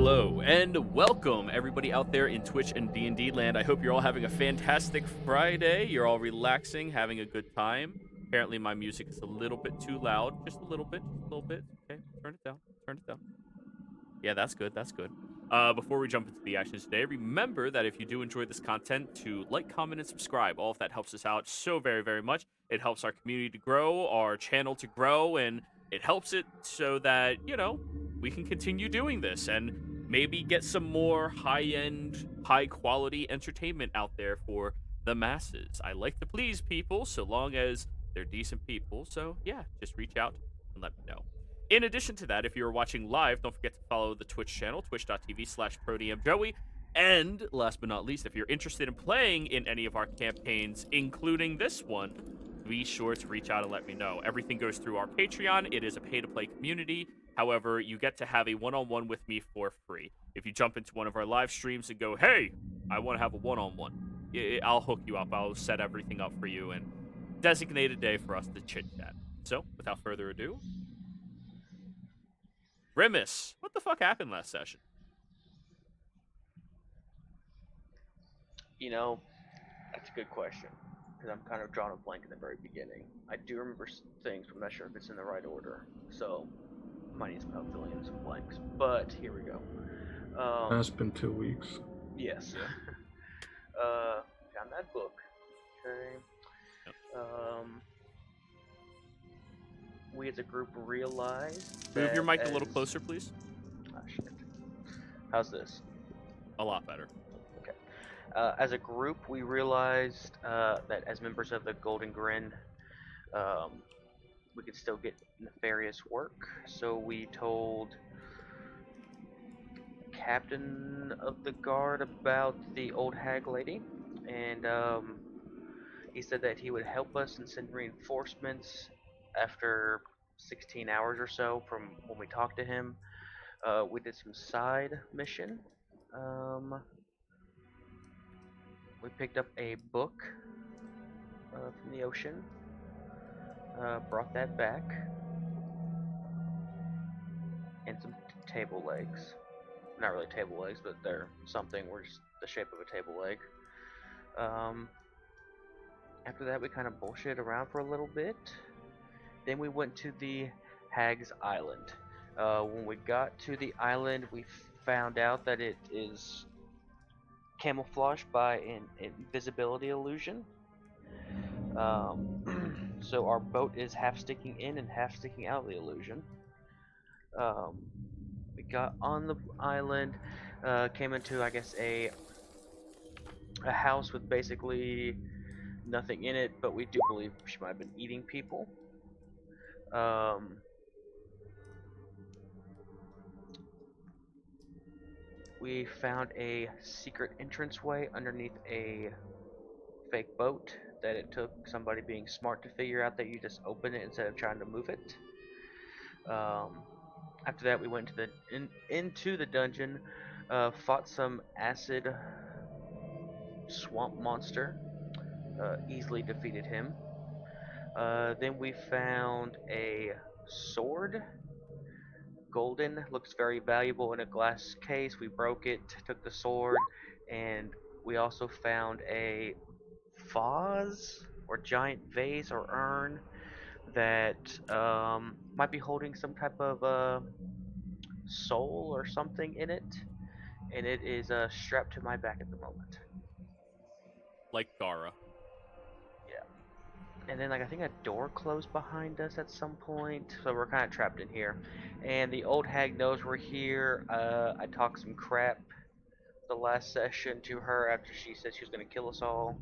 Hello and welcome everybody out there in Twitch and D&D land. I hope you're all having a fantastic Friday. You're all relaxing, having a good time. Apparently my music is a little bit too loud. Just a little bit, just a little bit. Okay, turn it down, turn it down. Yeah, that's good, that's good. Before we jump into the actions today, remember that if you do enjoy this content, to like, comment, and subscribe. All of that helps us out so very, very much. It helps our community to grow, our channel to grow, and it helps it so that, we can continue doing this and maybe get some more high-end, high-quality entertainment out there for the masses. I like to please people so long as they're decent people. So, yeah, just reach out and let me know. In addition to that, if you're watching live, don't forget to follow the Twitch channel, twitch.tv/ProDMJoey. And last but not least, if you're interested in playing in any of our campaigns, including this one, be sure to reach out and let me know. Everything goes through our Patreon. It is a pay-to-play community. However, you get to have a one-on-one with me for free. If you jump into one of our live streams and go, hey, I want to have a one-on-one, I'll hook you up. I'll set everything up for you and designate a day for us to chit-chat. So, without further ado, Remus, what the fuck happened last session? You know, that's a good question, because I'm kind of drawing a blank in the very beginning. I do remember things, but I'm not sure if it's in the right order. So, I might need some help filling in some blanks. But, here we go. It's been 2 weeks. Yes. Found that book. Okay. Yep. We as a group realized Move that your mic a little closer, please. Ah, shit. How's this? A lot better. Okay. As a group, we realized that as members of the Golden Grin, we could still get nefarious work. So we told captain of the guard about the old hag lady, and he said that he would help us and send reinforcements after 16 hours or so from when we talked to him. We did some side mission. We picked up a book from the ocean, brought that back, and some table legs. Not really table legs, but they're something. We're just the shape of a table leg. After that, we kind of bullshit around for a little bit. Then we went to the Haggs Island. When we got to the island, we found out that it is camouflaged by an invisibility illusion. So our boat is half sticking in and half sticking out of the illusion. We got on the island, came into, I guess, a house with basically nothing in it, but we do believe she might have been eating people. We found a secret entranceway underneath a fake boat that it took somebody being smart to figure out that you just open it instead of trying to move it. After that, we went to into the dungeon, fought some acid swamp monster, easily defeated him. Then we found a sword, golden, looks very valuable in a glass case. We broke it, took the sword, and we also found a vase or giant vase or urn that might be holding some type of soul or something in it, and it is strapped to my back at the moment. Like Gara. And then, like, I think a door closed behind us at some point, so we're kind of trapped in here. And the old hag knows we're here. I talked some crap the last session to her after she said she was going to kill us all.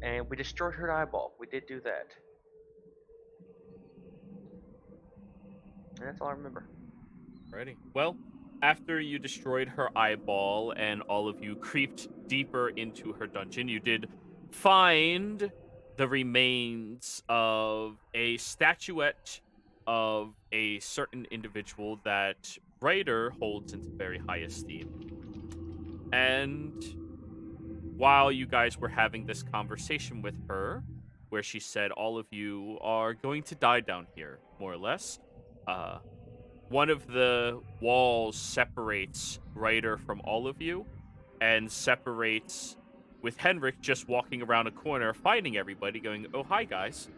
And we destroyed her eyeball. We did do that. And that's all I remember. Alrighty. Well, after you destroyed her eyeball and all of you creeped deeper into her dungeon, you did find the remains of a statuette of a certain individual that Ryder holds into very high esteem. And while you guys were having this conversation with her, where she said all of you are going to die down here, more or less, one of the walls separates Ryder from all of you, and separates with Henrik just walking around a corner, finding everybody, going, "Oh, hi, guys."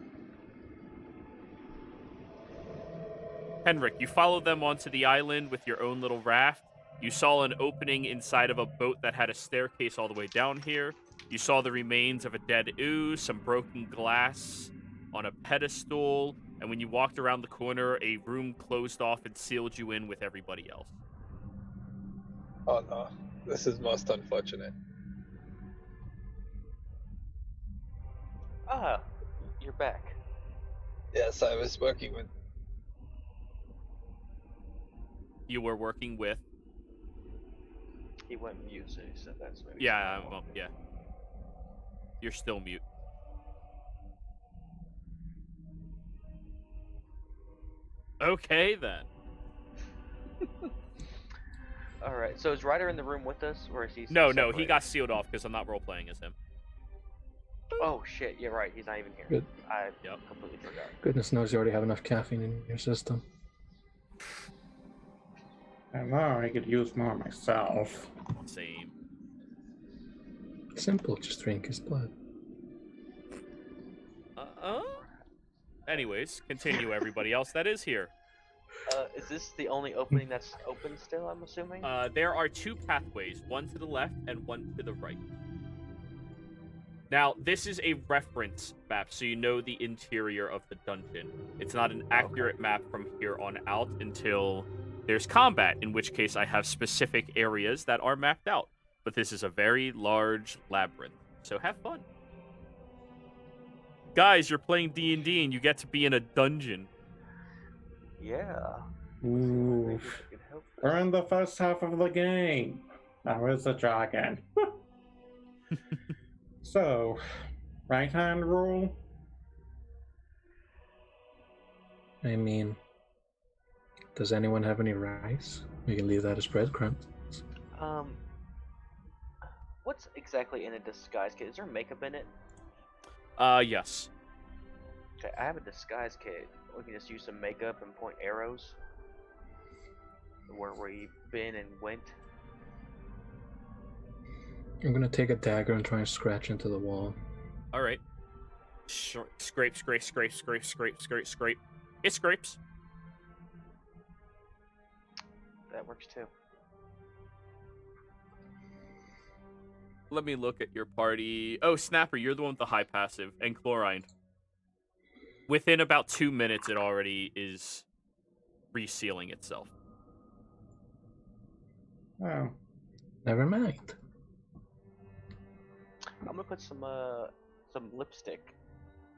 Henrik, you follow them onto the island with your own little raft. You saw an opening inside of a boat that had a staircase all the way down here. You saw the remains of a dead ooze, some broken glass on a pedestal, and when you walked around the corner, a room closed off and sealed you in with everybody else. Oh no, this is most unfortunate. Ah, you're back. Yes, I was working with. You were working with... He went mute, so he said that's maybe. Yeah, well, yeah. You're still mute. Okay, then. Alright, so is Ryder in the room with us, or is he No, separated? he got sealed off because I'm not role-playing as him. Oh shit, you're right, he's not even here. Good. I completely forgot. Goodness knows you already have enough caffeine in your system. I know, I could use more myself. Same. Simple, just drink his blood. Anyways, continue, everybody else that is here. Is this the only opening that's open still, I'm assuming? There are two pathways, one to the left and one to the right. Now, this is a reference map, so you know the interior of the dungeon. It's not an accurate map from here on out until there's combat, in which case I have specific areas that are mapped out. But this is a very large labyrinth, so have fun. Guys, you're playing D&D and you get to be in a dungeon. Yeah. Ooh. Maybe we can help. We're in the first half of the game. Now is the dragon. So, right hand rule? I mean, does anyone have any rice? We can leave that as breadcrumbs. What's exactly in a disguise kit? Is there makeup in it? Yes. Okay, I have a disguise kit. We can just use some makeup and point arrows where we've been and went. I'm gonna take a dagger and try and scratch into the wall. All right. Scrape, scrape, scrape, scrape, scrape, scrape, scrape. It scrapes. That works too. Let me look at your party. Oh, Snapper, you're the one with the high passive. And Chlorine. Within about 2 minutes, it already is resealing itself. Oh. Never mind. I'm gonna put some lipstick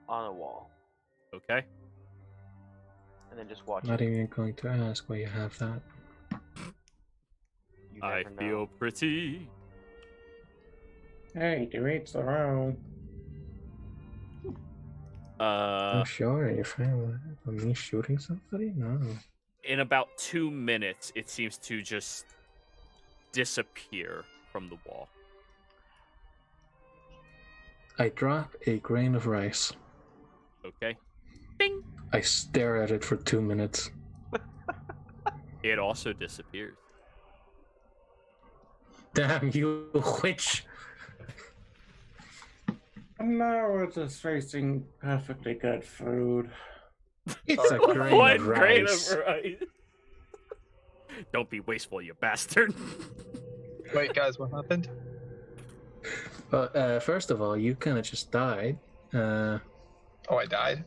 on a wall Okay? and then just watch Not it. even going to ask why you have that. You I never feel know. pretty. Hey, to each their own. I'm sure you're fine with me shooting somebody? No. In about 2 minutes, it seems to just disappear from the wall. I drop a grain of rice. Okay? Ding! I stare at it for 2 minutes. It also disappears. Damn you, witch! And now we're just facing perfectly good food. It's a grain One of grain rice. of rice. Don't be wasteful, you bastard. Wait, guys, what happened? Well, first of all, you kind of just died. Oh, I died?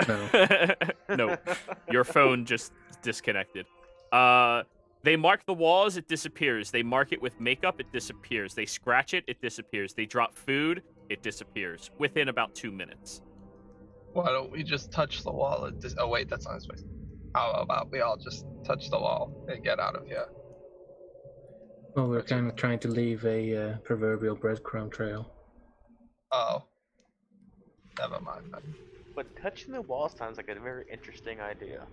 No. No, your phone just disconnected. They mark the walls, it disappears. They mark it with makeup, it disappears. They scratch it, it disappears. They drop food, it disappears. Within about 2 minutes. Why don't we just touch the wall and oh wait, that's not his place. How about we all just touch the wall and get out of here? Well, we're kind of trying to leave a proverbial breadcrumb trail. Oh. Never mind then. But touching the wall sounds like a very interesting idea.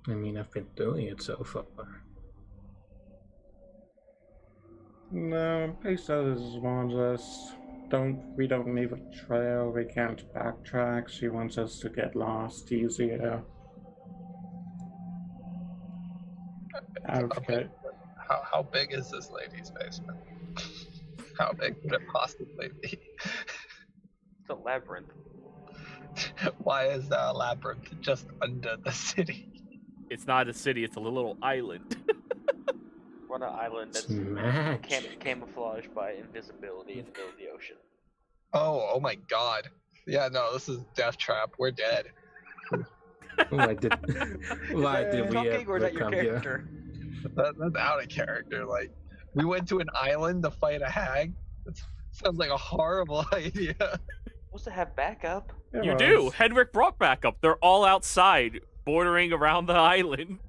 I mean, I've been doing it so far. No, Pesos wants us. We don't leave a trail, we can't backtrack. She wants us to get lost easier. Okay. How big is this lady's basement? How big could it possibly be? It's a labyrinth. Why is there a labyrinth just under the city? It's not a city, it's a little island. We're on an island It's that's magic. camouflaged by invisibility in the middle of the ocean. Oh my god. Yeah, no, this is Death Trap. We're dead. Why did we Talking, or is ever that your come here? character? That's out of character. Like, we went to an island to fight a hag. That sounds like a horrible idea. Supposed to have backup. It You was. do. Henrik brought backup. They're all outside, bordering around the island.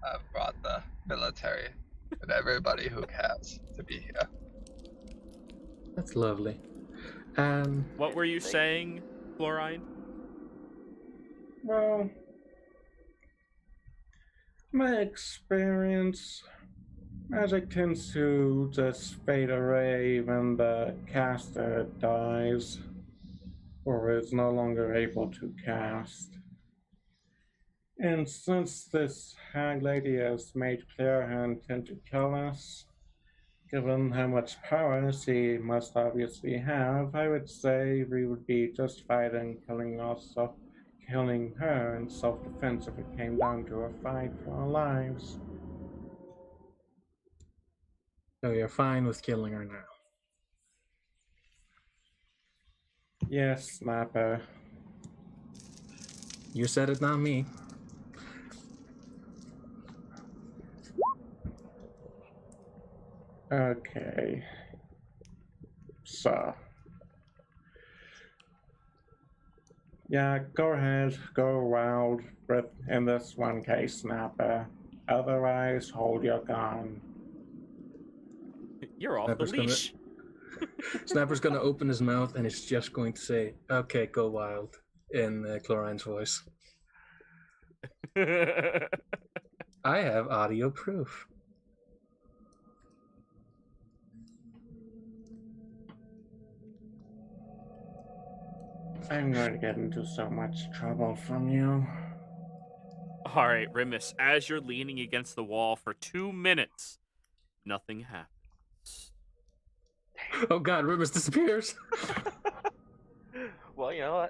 I've brought the military and everybody who has to be here. That's lovely. What were you saying, Florine? Well, my experience, magic tends to just fade away when the caster dies or is no longer able to cast. And since this hag lady has made clear her intent to kill us, given how much power she must obviously have, I would say we would be justified in killing her in self-defense if it came down to a fight for our lives. So you're fine with killing her now. Yes, Snapper. You said it, not me. Okay. So. Yeah, go ahead, go wild, but in this one case, Snapper. Otherwise, hold your gun. You're off the Snapper's gonna- leash. Snapper's gonna open his mouth and it's just going to say, "Okay, go wild," in Chlorine's voice. I have audio proof. I'm going to get into so much trouble from you. All right, Rimus, as you're leaning against the wall for 2 minutes, nothing happens. Oh god, Rimus disappears. Well, you know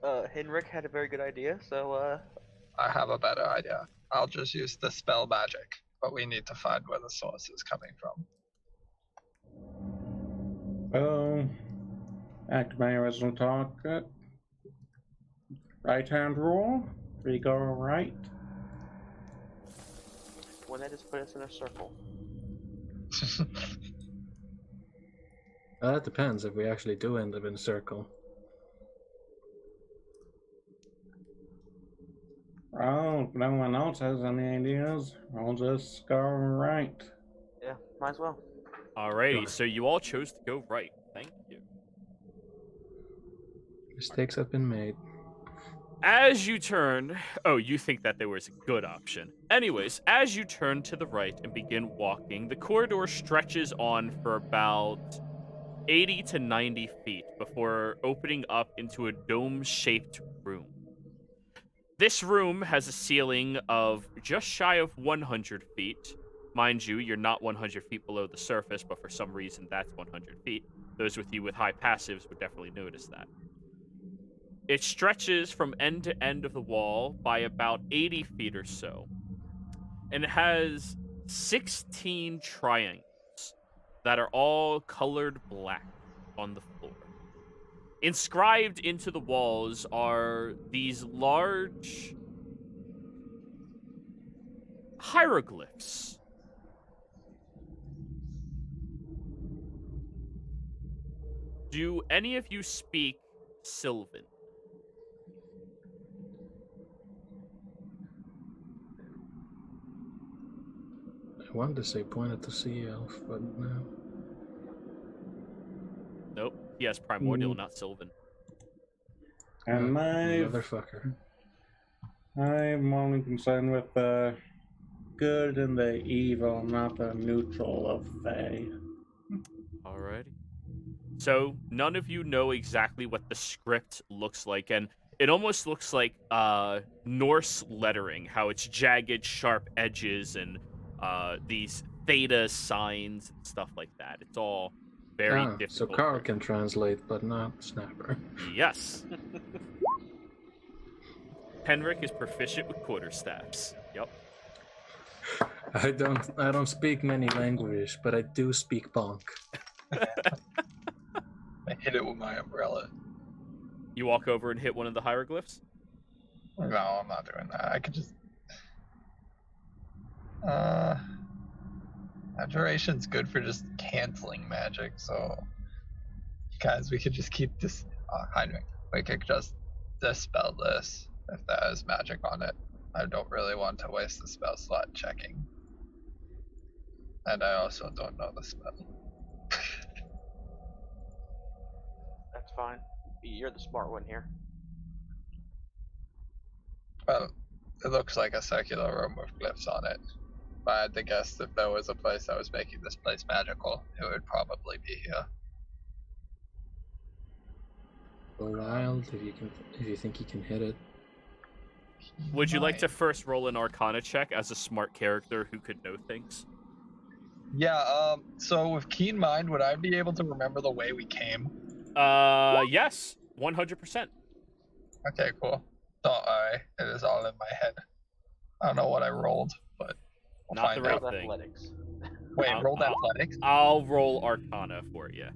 what? Henrik had a very good idea, so I have a better idea. I'll just use the spell magic, but we need to find where the source is coming from. Oh, back to my original talk. Right hand rule. We go right. one that just put us in a circle. Well, that depends if we actually do end up in a circle. Well, if no one else has any ideas, I'll just go right. Yeah, might as well. Alrighty, so you all chose to go right. Thank you. Mistakes have been made. As you turn, oh, you think that there was a good option. Anyways, as you turn to the right and begin walking, the corridor stretches on for about 80 to 90 feet before opening up into a dome-shaped room. This room has a ceiling of just shy of 100 feet. Mind you, you're not 100 feet below the surface, but for some reason that's 100 feet. Those with you with high passives would definitely notice that. It stretches from end to end of the wall by about 80 feet or so. And it has 16 triangles that are all colored black on the floor. Inscribed into the walls are these large hieroglyphs. Do any of you speak Sylvan? I wanted to say pointed to sea elf, but no. Nope. He has primordial, not Sylvan. And Motherfucker. I'm only concerned with the good and the evil, not the neutral of Fae. Alrighty. So, none of you know exactly what the script looks like, and It almost looks like Norse lettering, how it's jagged, sharp edges and these theta signs and stuff like that. It's all very So difficult. Carl can translate, but not Snapper. Yes. Henrik is proficient with quarterstaffs. Yep. I don't speak many languages, but I do speak bonk. I hit it with my umbrella. You walk over and hit one of the hieroglyphs? No, I'm not doing that. I could just... Abjuration's good for just canceling magic, so... Guys, we could just keep this... Heinrich, we could just dispel this if that has magic on it. I don't really want to waste the spell slot checking. And I also don't know the spell. That's fine. You're the smart one here. Well, it looks like a circular room with glyphs on it. If I had to guess, if there was a place that was making this place magical, it would probably be here. Go wild if you think you can hit it. Would you like to first roll an Arcana check as a smart character who could know things? Yeah, so with Keen Mind, would I be able to remember the way we came? Yes, 100%. Okay, cool. Don't worry, it is all in my head. I don't know what I rolled, but we'll Not find the right out. thing. Athletics. Wait, rolled athletics? I'll roll Arcana for you.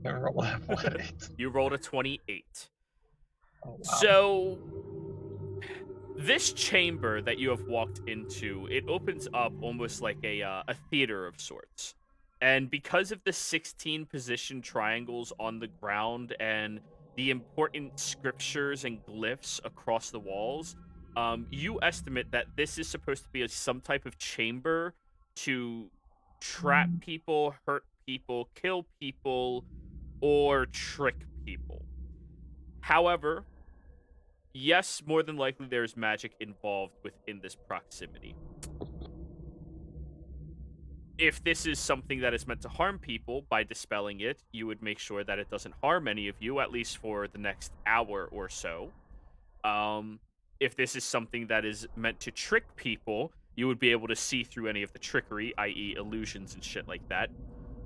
Roll athletics. You rolled a 28. Oh, wow. So, this chamber that you have walked into, it opens up almost like a theater of sorts. And because of the 16 position triangles on the ground and the important scriptures and glyphs across the walls, you estimate that this is supposed to be some type of chamber to trap people, hurt people, kill people, or trick people. However, yes, more than likely there's magic involved within this proximity. If this is something that is meant to harm people, by dispelling it, you would make sure that it doesn't harm any of you, at least for the next hour or so. If this is something that is meant to trick people, you would be able to see through any of the trickery, i.e. illusions and shit like that.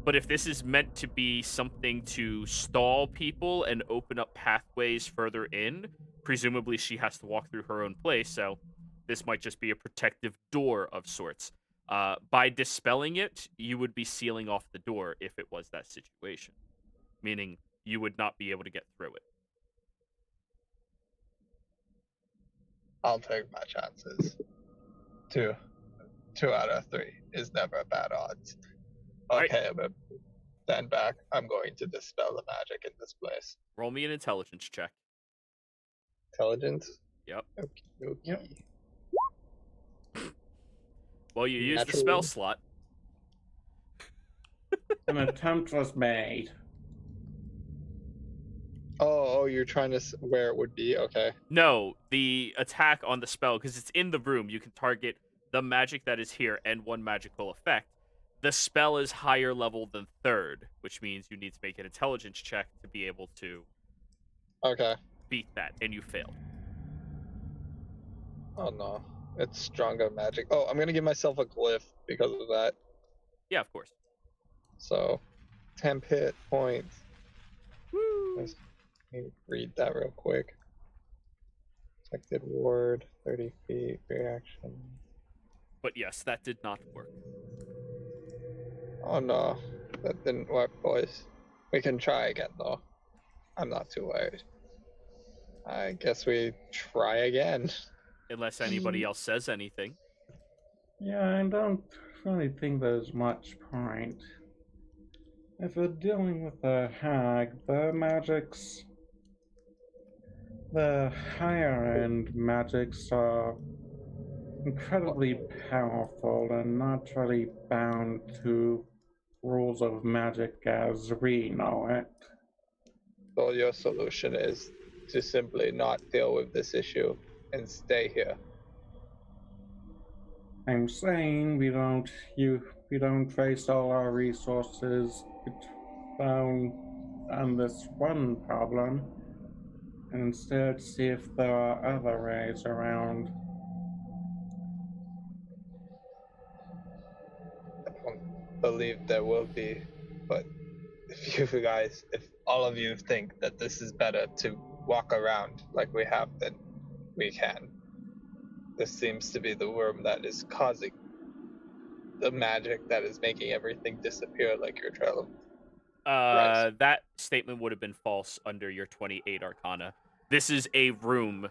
But if this is meant to be something to stall people and open up pathways further in, presumably she has to walk through her own place, so this might just be a protective door of sorts. By dispelling it, you would be sealing off the door if it was that situation, meaning you would not be able to get through it. I'll take my chances. 2 out of 3 is never bad odds. Okay, but stand back. I'm going to dispel the magic in this place. Roll me an intelligence check. Intelligence? Yep. Okay. Yep. Well, you used the Natural spell one. slot. An attempt was made. Oh, you're trying to where it would be? Okay. No, the attack on the spell, because it's in the room, you can target the magic that is here and one magical effect. The spell is higher level than 3rd, which means you need to make an intelligence check to be able to Okay. beat that, and you failed. Oh no. It's stronger magic. Oh, I'm gonna give myself a glyph because of that. Yeah, of course. So, 10 hit points. Woo! Let me read that real quick. Protected ward, 30 feet, reaction. But yes, that did not work. Oh no, that didn't work, boys. We can try again though. I'm not too worried. I guess we try again. Unless anybody else says anything. Yeah, I don't really think there's much point. If we're dealing with a hag, the higher end magics are incredibly powerful and not really bound to rules of magic as we know it. So your solution is to simply not deal with this issue and stay here. I'm saying we don't waste all our resources on this one problem. and instead see if there are other rays around. I don't believe there will be, but if all of you think that this is better to walk around like we have, then we can. This seems to be the worm that is causing the magic that is making everything disappear like your trail. Right. That statement would have been false under your 28 Arcana. This is a room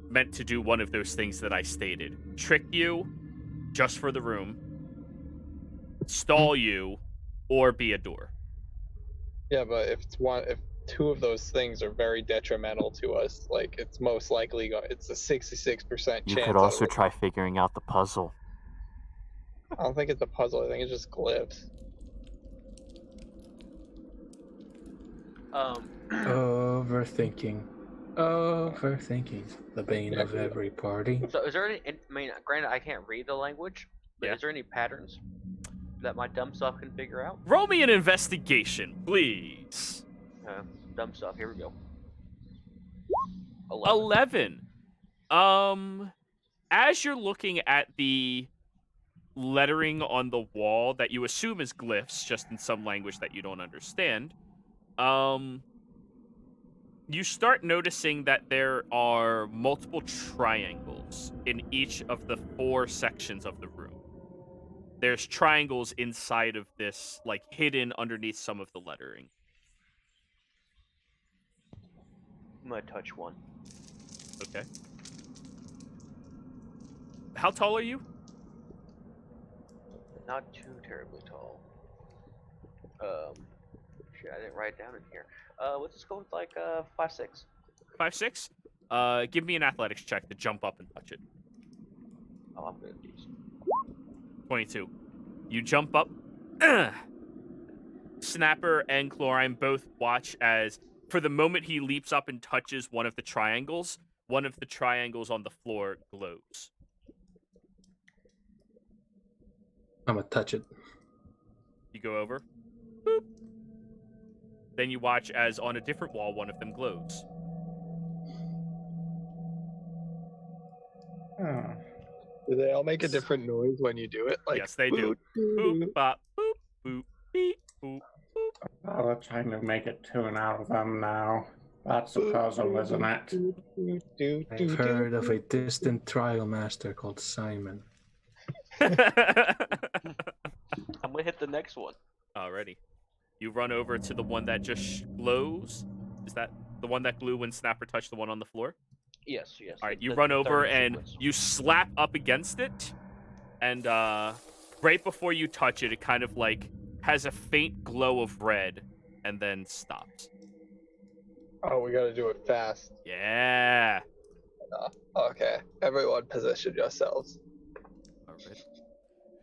meant to do one of those things that I stated. Trick you, just for the room, stall you, or be a door. Yeah, but if two of those things are very detrimental to us, like it's most likely it's a 66% chance. You could also try figuring out the puzzle. I don't think it's a puzzle. I think it's just glyphs. Overthinking. The bane of every party. So is there any, I mean, granted I can't read the language, but Yeah. is there any patterns that my dumb self can figure out? Roll me an investigation, please. Dumb self, here we go. 11. As you're looking at the lettering on the wall that you assume is glyphs, just in some language that you don't understand, you start noticing that there are multiple triangles in each of the 4 sections of the room. There's triangles inside of this, like hidden underneath some of the lettering. I'm gonna touch one. Okay. How tall are you? Not too terribly tall. Shit, I didn't write it down in here. Let's just go with like 5'6". 5'6"? Give me an athletics check to jump up and touch it. Oh, I'm good at these. 22. You jump up. Snapper and Chlorine both watch as, for the moment he leaps up and touches one of the triangles on the floor glows. I'm gonna touch it. You go over. Boop. Then you watch as on a different wall, one of them glows. Oh. Do they all make a different noise when you do it? Like, Yes, they do. Boop, bop, boop, boop, beep, boop, boop. Oh, we're trying to make a tune out of them now. That's a puzzle, isn't it? I've heard of a distant trial master called Simon. I'm gonna hit the next one. Alrighty. You run over to the one that just glows. Is that the one that glowed when Snapper touched the one on the floor? Yes. Alright, you The run over third and sequence. you slap up against it. And right before you touch it, it kind of like has a faint glow of red and then stops. Oh, we gotta do it fast. Yeah. Okay, everyone position yourselves. Alright.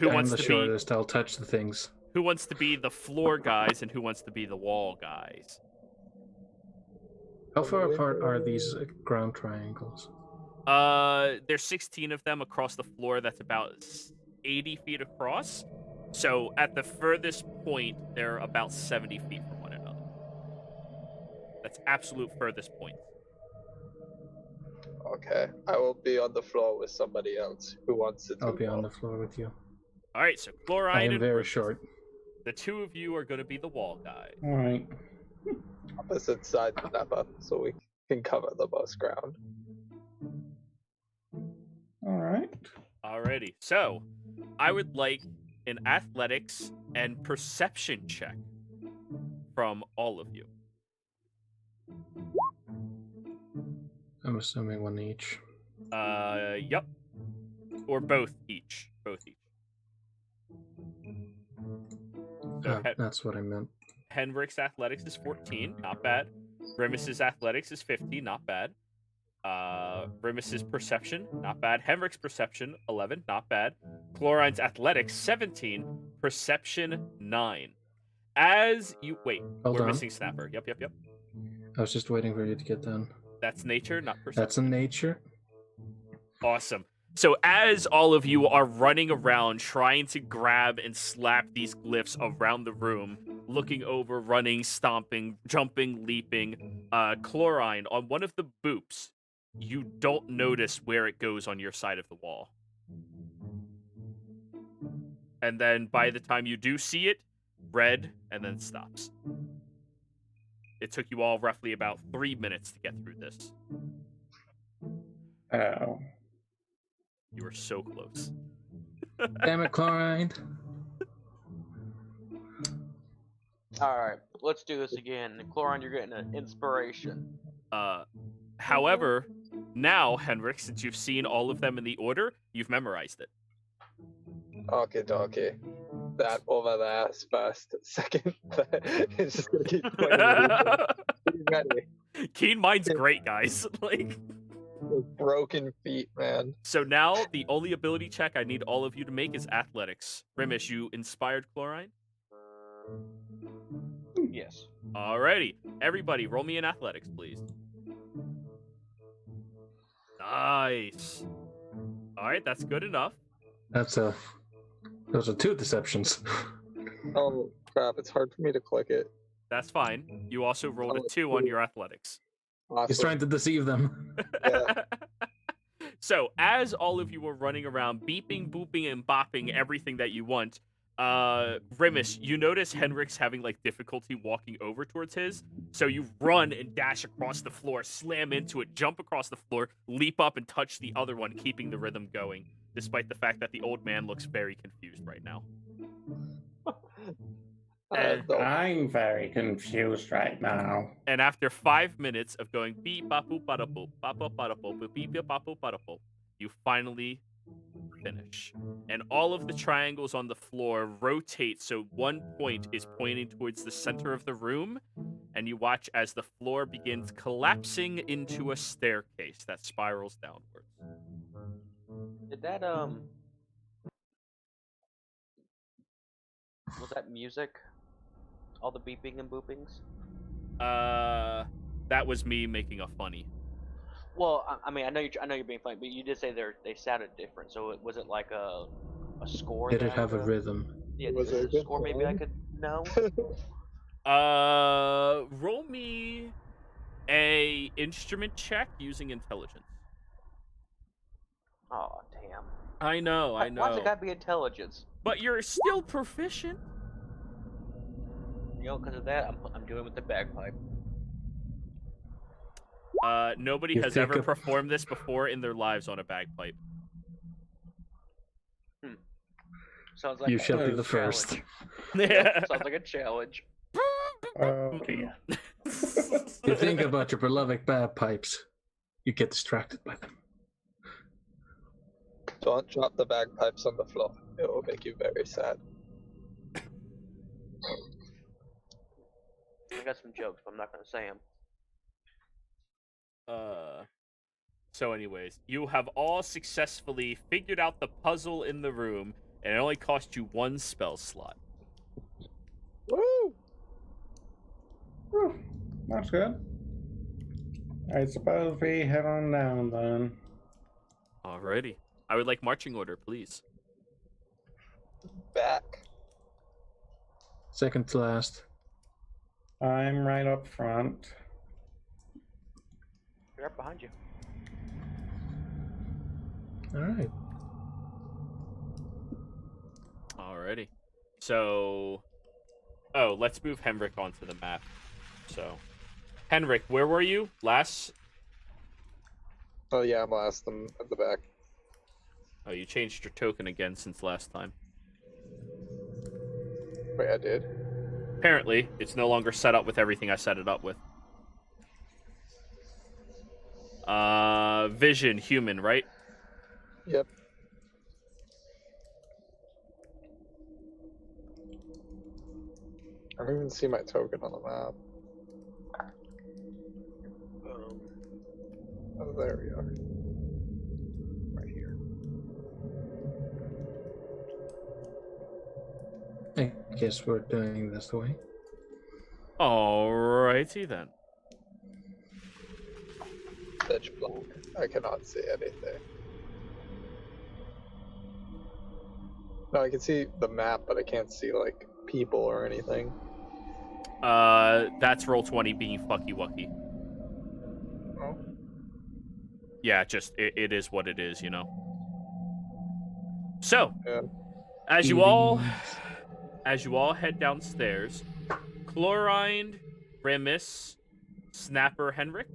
I'm the shortest. I'll touch the things. Who wants to be the floor guys and who wants to be the wall guys? How far apart are these ground triangles? There's 16 of them across the floor. That's about 80 feet across. So at the furthest point, they're about 70 feet from one another. That's absolute furthest point. Okay, I will be on the floor with somebody else who wants to do I'll be on wall. the floor with you. All right, so I Chlorine am and very Rufus, short. the two of you are going to be the wall guys. Alright. Opposite side of Napa, so we can cover the most ground. Alright. Alrighty, so I would like an athletics and perception check from all of you. I'm assuming one each. Yep. Or both each. Both each. So That's what I meant. Henrik's athletics is 14, not bad. Remus's athletics is 50, not bad. Remus's perception, not bad. Henrik's perception, 11, not bad. Chlorine's athletics, 17. Perception, 9. As you... Wait, Hold we're on. missing Snapper. Yep. I was just waiting for you to get done. That's nature, not perception. That's a nature. Awesome. So as all of you are running around trying to grab and slap these glyphs around the room, looking over, running, stomping, jumping, leaping, Chlorine, on one of the boops, you don't notice where it goes on your side of the wall. And then by the time you do see it, red, and then stops. It took you all roughly about 3 minutes to get through this. Oh. You were so close. Damn it, Chlorine. Alright, let's do this again. Chlorine, you're getting an inspiration. However, now, Henrik, since you've seen all of them in the order, you've memorized it. Okay, dokie. That over there is first. Second, it's just gonna keep Be ready. Keen mind's great, guys. Like, Those broken feet, man. so now the only ability check I need all of you to make is athletics. Rimish, you inspired Chlorine? Yes. Alrighty. Everybody, roll me in athletics, please. Nice. Alright, that's good enough. Those are 2 deceptions. Oh crap! It's hard for me to click it. That's fine. You also rolled a 2 on your athletics. Awesome. He's trying to deceive them. Yeah. So, as all of you were running around, beeping, booping, and bopping everything that you want, Rimus, you notice Henrik's having, like, difficulty walking over towards his, so you run and dash across the floor, slam into it, jump across the floor, leap up and touch the other one, keeping the rhythm going, despite the fact that the old man looks very confused right now. I'm very confused right now. And after 5 minutes of going beep bop boop bada boop bop bop bada boop boop beep beep bop boop bada boop, you finally finish. And all of the triangles on the floor rotate so one point is pointing towards the center of the room, and you watch as the floor begins collapsing into a staircase that spirals downwards. Did that, was that music? All the beeping and boopings? That was me making a funny. Well, I mean, I know you're being funny, but you did say they sounded different. So was it like a score? Did that it I have a could- rhythm? Yeah, Was was it it a a score? good Maybe I song? could know. Roll me a instrument check using intelligence. Oh damn! I know. Why's it gotta be intelligence? But you're still proficient. You know, because of that, I'm doing with the bagpipe. Nobody You has think ever of- performed this before in their lives on a bagpipe. Sounds like You a shall be challenge. the first. Sounds like a challenge. Oh dear. You think about your beloved bagpipes, you get distracted by them. Don't drop the bagpipes on the floor. It will make you very sad. I got some jokes, but I'm not gonna say them. So anyways, you have all successfully figured out the puzzle in the room, and it only cost you 1 spell slot. Woo! Whew, that's good. I suppose we head on down then. Alrighty. I would like marching order, please. Back. Second to last. I'm right up front. They're up behind you. All right. Alrighty. So, let's move Henrik onto the map. So, Henrik, where were you last? Oh yeah, I'm last. I'm at the back. Oh, you changed your token again since last time. Wait, I did? Apparently, it's no longer set up with everything I set it up with. Vision, human, right? Yep. I don't even see my token on the map. Oh, there we are. Right here. I guess we're doing this the way. Alrighty then. Pitch black. I cannot see anything. No, I can see the map, but I can't see like people or anything. That's Roll20 being fucky wucky. Oh. Yeah, just it is what it is, you know. So, Yeah. as you Feelings. all head downstairs, Chlorine, Remus, Snapper, Henrik.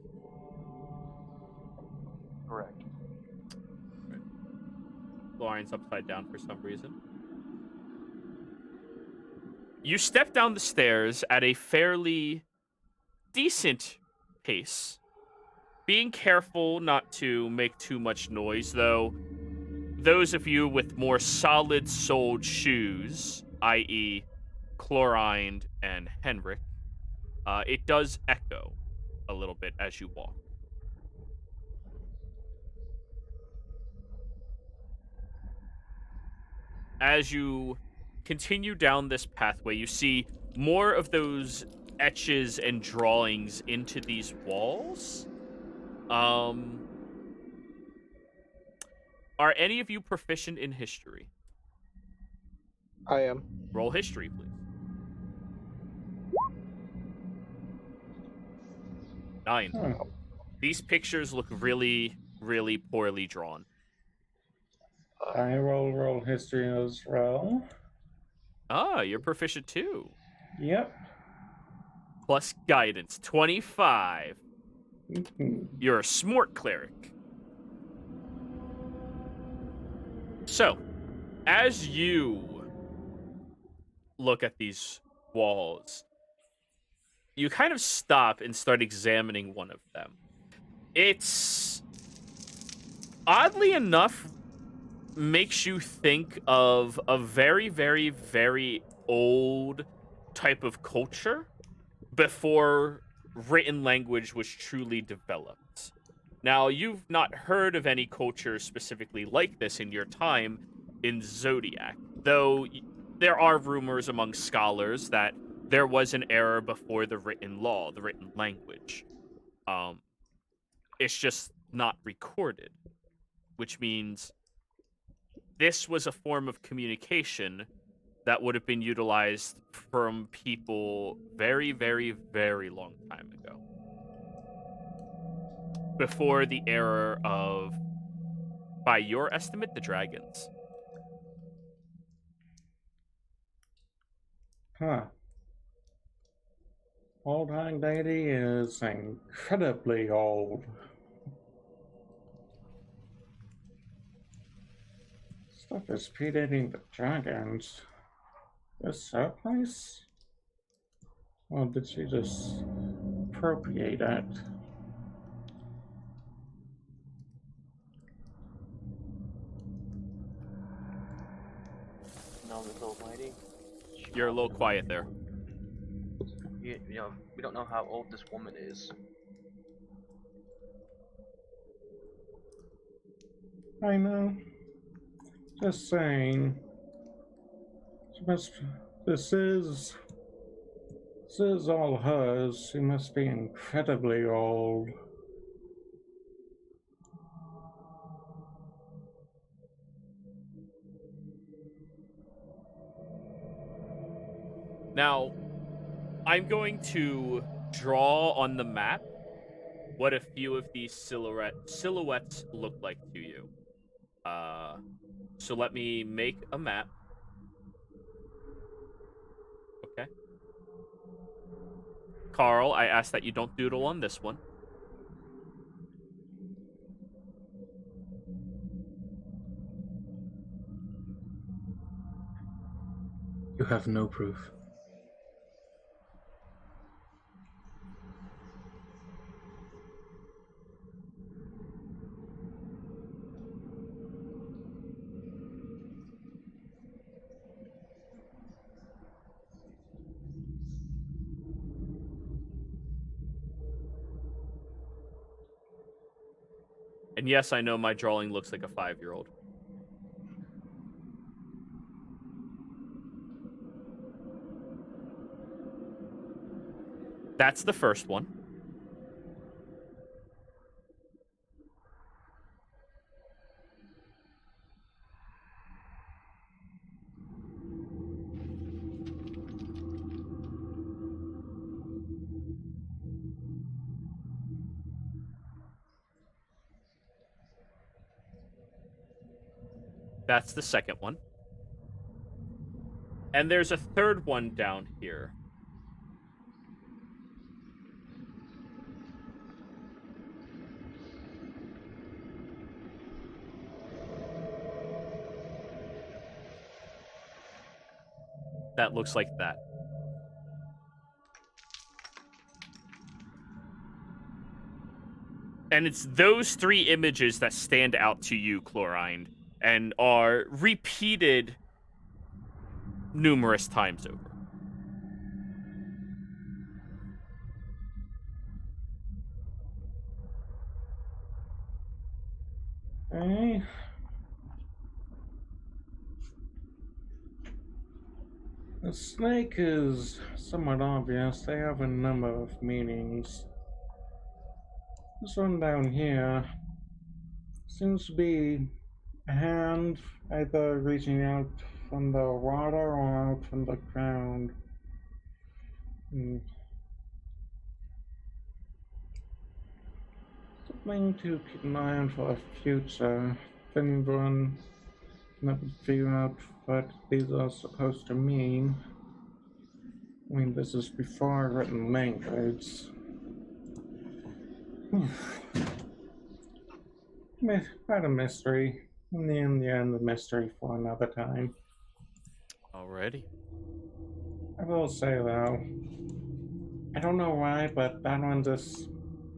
Correct. Chlorine's upside down for some reason. You step down the stairs at a fairly decent pace, being careful not to make too much noise, though those of you with more solid-soled shoes, i.e. Chlorine and Henrik, it does echo a little bit as you walk. As you continue down this pathway, you see more of those etches and drawings into these walls. Are any of you proficient in history? I am. Roll history, please. 9. Oh, These pictures look really, really poorly drawn. I roll history as well. Ah, you're proficient too. Yep. Plus guidance, 25. Mhm. You're a smart cleric. So, as you look at these walls, you kind of stop and start examining one of them. It's, oddly enough, makes you think of a very, very, very old type of culture before written language was truly developed. Now, you've not heard of any culture specifically like this in your time in Zodiac, though there are rumors among scholars that there was an era before the written law, the written language. It's just not recorded, which means this was a form of communication that would have been utilized from people very, very, very long time ago. Before the era of, by your estimate, the dragons. Huh. Old Hag Deity is incredibly old. Stuff is predating the dragons. This her place? Or did she just appropriate it? No, this old lady. You're a little quiet there. You know, we don't know how old this woman is. I know. Just saying. She must. This is. This is all hers. She must be incredibly old. Now, I'm going to draw on the map what a few of these silhouettes look like to you. So let me make a map. Okay. Carl, I ask that you don't doodle on this one. You have no proof. And yes, I know my drawing looks like a 5-year-old. That's the first one. That's the second one. And there's a third one down here. That looks like that. And it's those three images that stand out to you, Chlorine, and are repeated numerous times over. Okay. The snake is somewhat obvious. They have a number of meanings. This one down here seems to be a hand either reaching out from the water or out from the ground. Something to keep an eye on for the future. If anyone can figure out what these are supposed to mean. I mean, this is before written language. Quite a mystery. In the end, the mystery for another time. Alrighty. I will say though, I don't know why, but that one just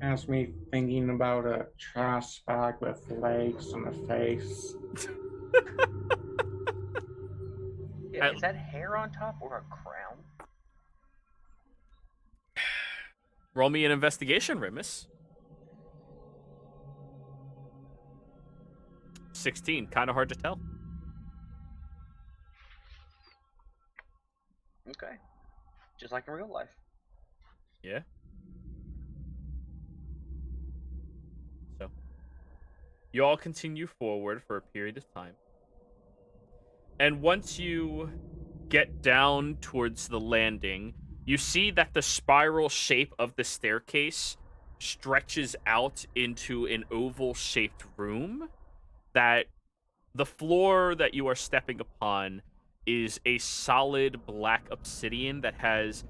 has me thinking about a trash bag with legs and a face. Yeah, is that hair on top or a crown? Roll me an investigation, Remus. 16, kind of hard to tell. Okay. Just like in real life. Yeah. So, you all continue forward for a period of time. And once you get down towards the landing, you see that the spiral shape of the staircase stretches out into an oval-shaped room, that the floor that you are stepping upon is a solid black obsidian that has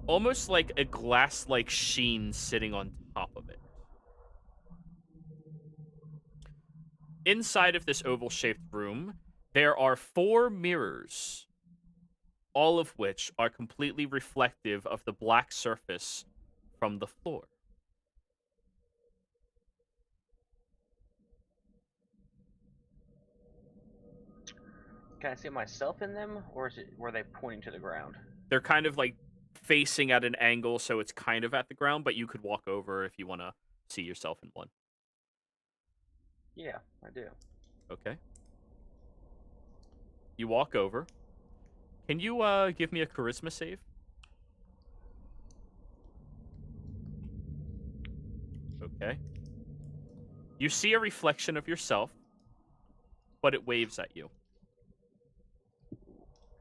almost like a glass-like sheen sitting on top of it. Inside of this oval-shaped room, there are 4 mirrors, all of which are completely reflective of the black surface from the floor. Can I see myself in them, or were they pointing to the ground? They're kind of like facing at an angle, so it's kind of at the ground, but you could walk over if you want to see yourself in one. Yeah, I do. Okay. You walk over. Can you give me a charisma save? Okay. You see a reflection of yourself, but it waves at you.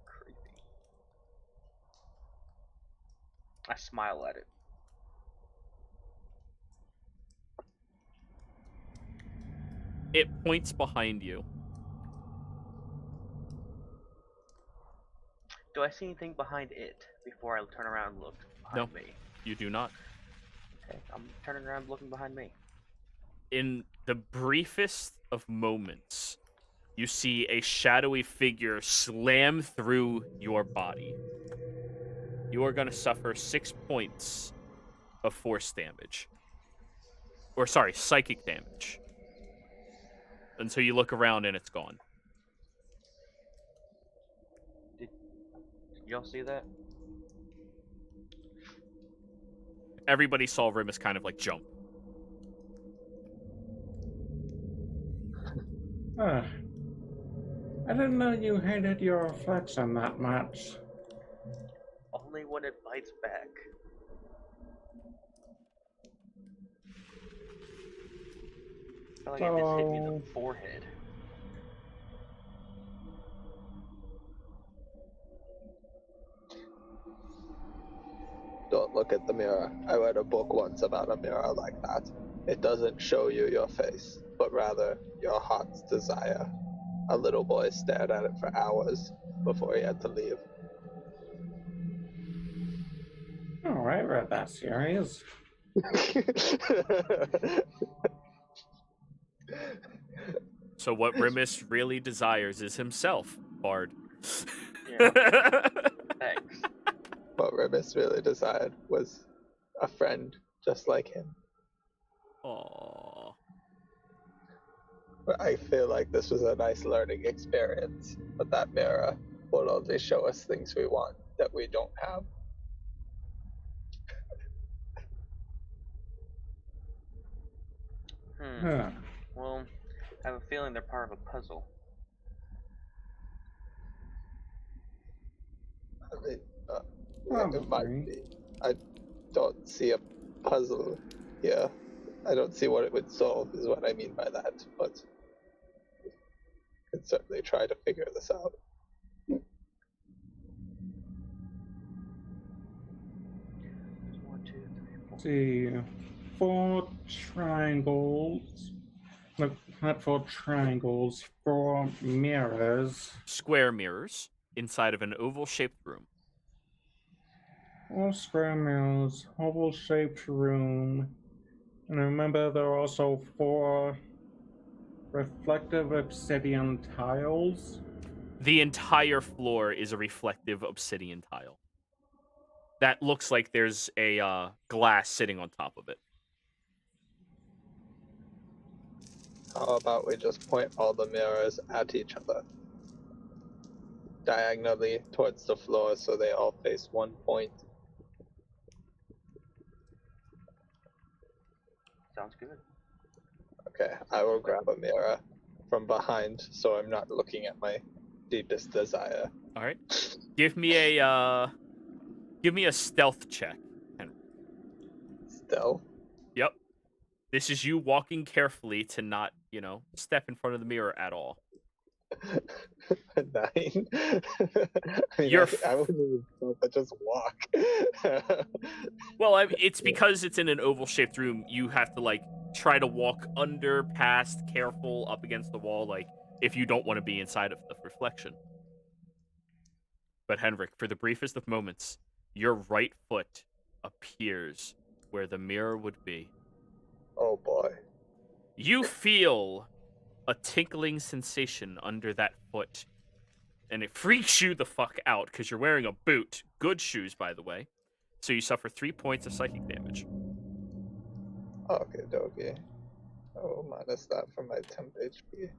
Creepy. I smile at it. It points behind you. Do I see anything behind it before I turn around and look behind me? You do not. Okay, I'm turning around looking behind me. In the briefest of moments, you see a shadowy figure slam through your body. You are going to suffer 6 points of force damage. Or, sorry, psychic damage. Until you look around and it's gone. Did y'all see that? Everybody saw Remus kind of like jump. I didn't know you hated your reflection that much. Only when it bites back. I feel like it just hit me in the forehead. Don't look at the mirror. I read a book once about a mirror like that. It doesn't show you your face, but rather your heart's desire. a little boy stared at it for hours before he had to leave. Alright, we're that serious. So what Rimus really desires is himself, Bard. Yeah. Thanks. What Remus really desired was a friend just like him. Aww. But I feel like this was a nice learning experience. But that mirror will only show us things we want that we don't have. Huh. Well, I have a feeling they're part of a puzzle. I mean, it might Probably. be. I don't see a puzzle here. I don't see what it would solve, is what I mean by that. But we can certainly try to figure this out. There's 1, 2, 3, 4. See, 4 triangles. Look, not 4 triangles, 4 mirrors. Square mirrors inside of an oval-shaped room. 4 square mirrors, oval-shaped room. And remember, there are also 4 reflective obsidian tiles. The entire floor is a reflective obsidian tile. That looks like there's a glass sitting on top of it. How about we just point all the mirrors at each other? Diagonally towards the floor so they all face one point. Sounds good. Okay, I will grab a mirror from behind so I'm not looking at my deepest desire. All right. Give me a stealth check, Henry. Stealth? Yep. This is you walking carefully to not, step in front of the mirror at all. 9? I mean, You're I wouldn't even stealth, I just walk. Well, it's because it's in an oval-shaped room. You have to try to walk under, past, careful, up against the wall, if you don't want to be inside of the reflection. But Henrik, for the briefest of moments, your right foot appears where the mirror would be. Oh boy. You feel a tinkling sensation under that foot, and it freaks you the fuck out because you're wearing a boot. Good shoes, by the way. So you suffer 3 points of psychic damage. Okay, dokie. Oh, minus that from my temp HP.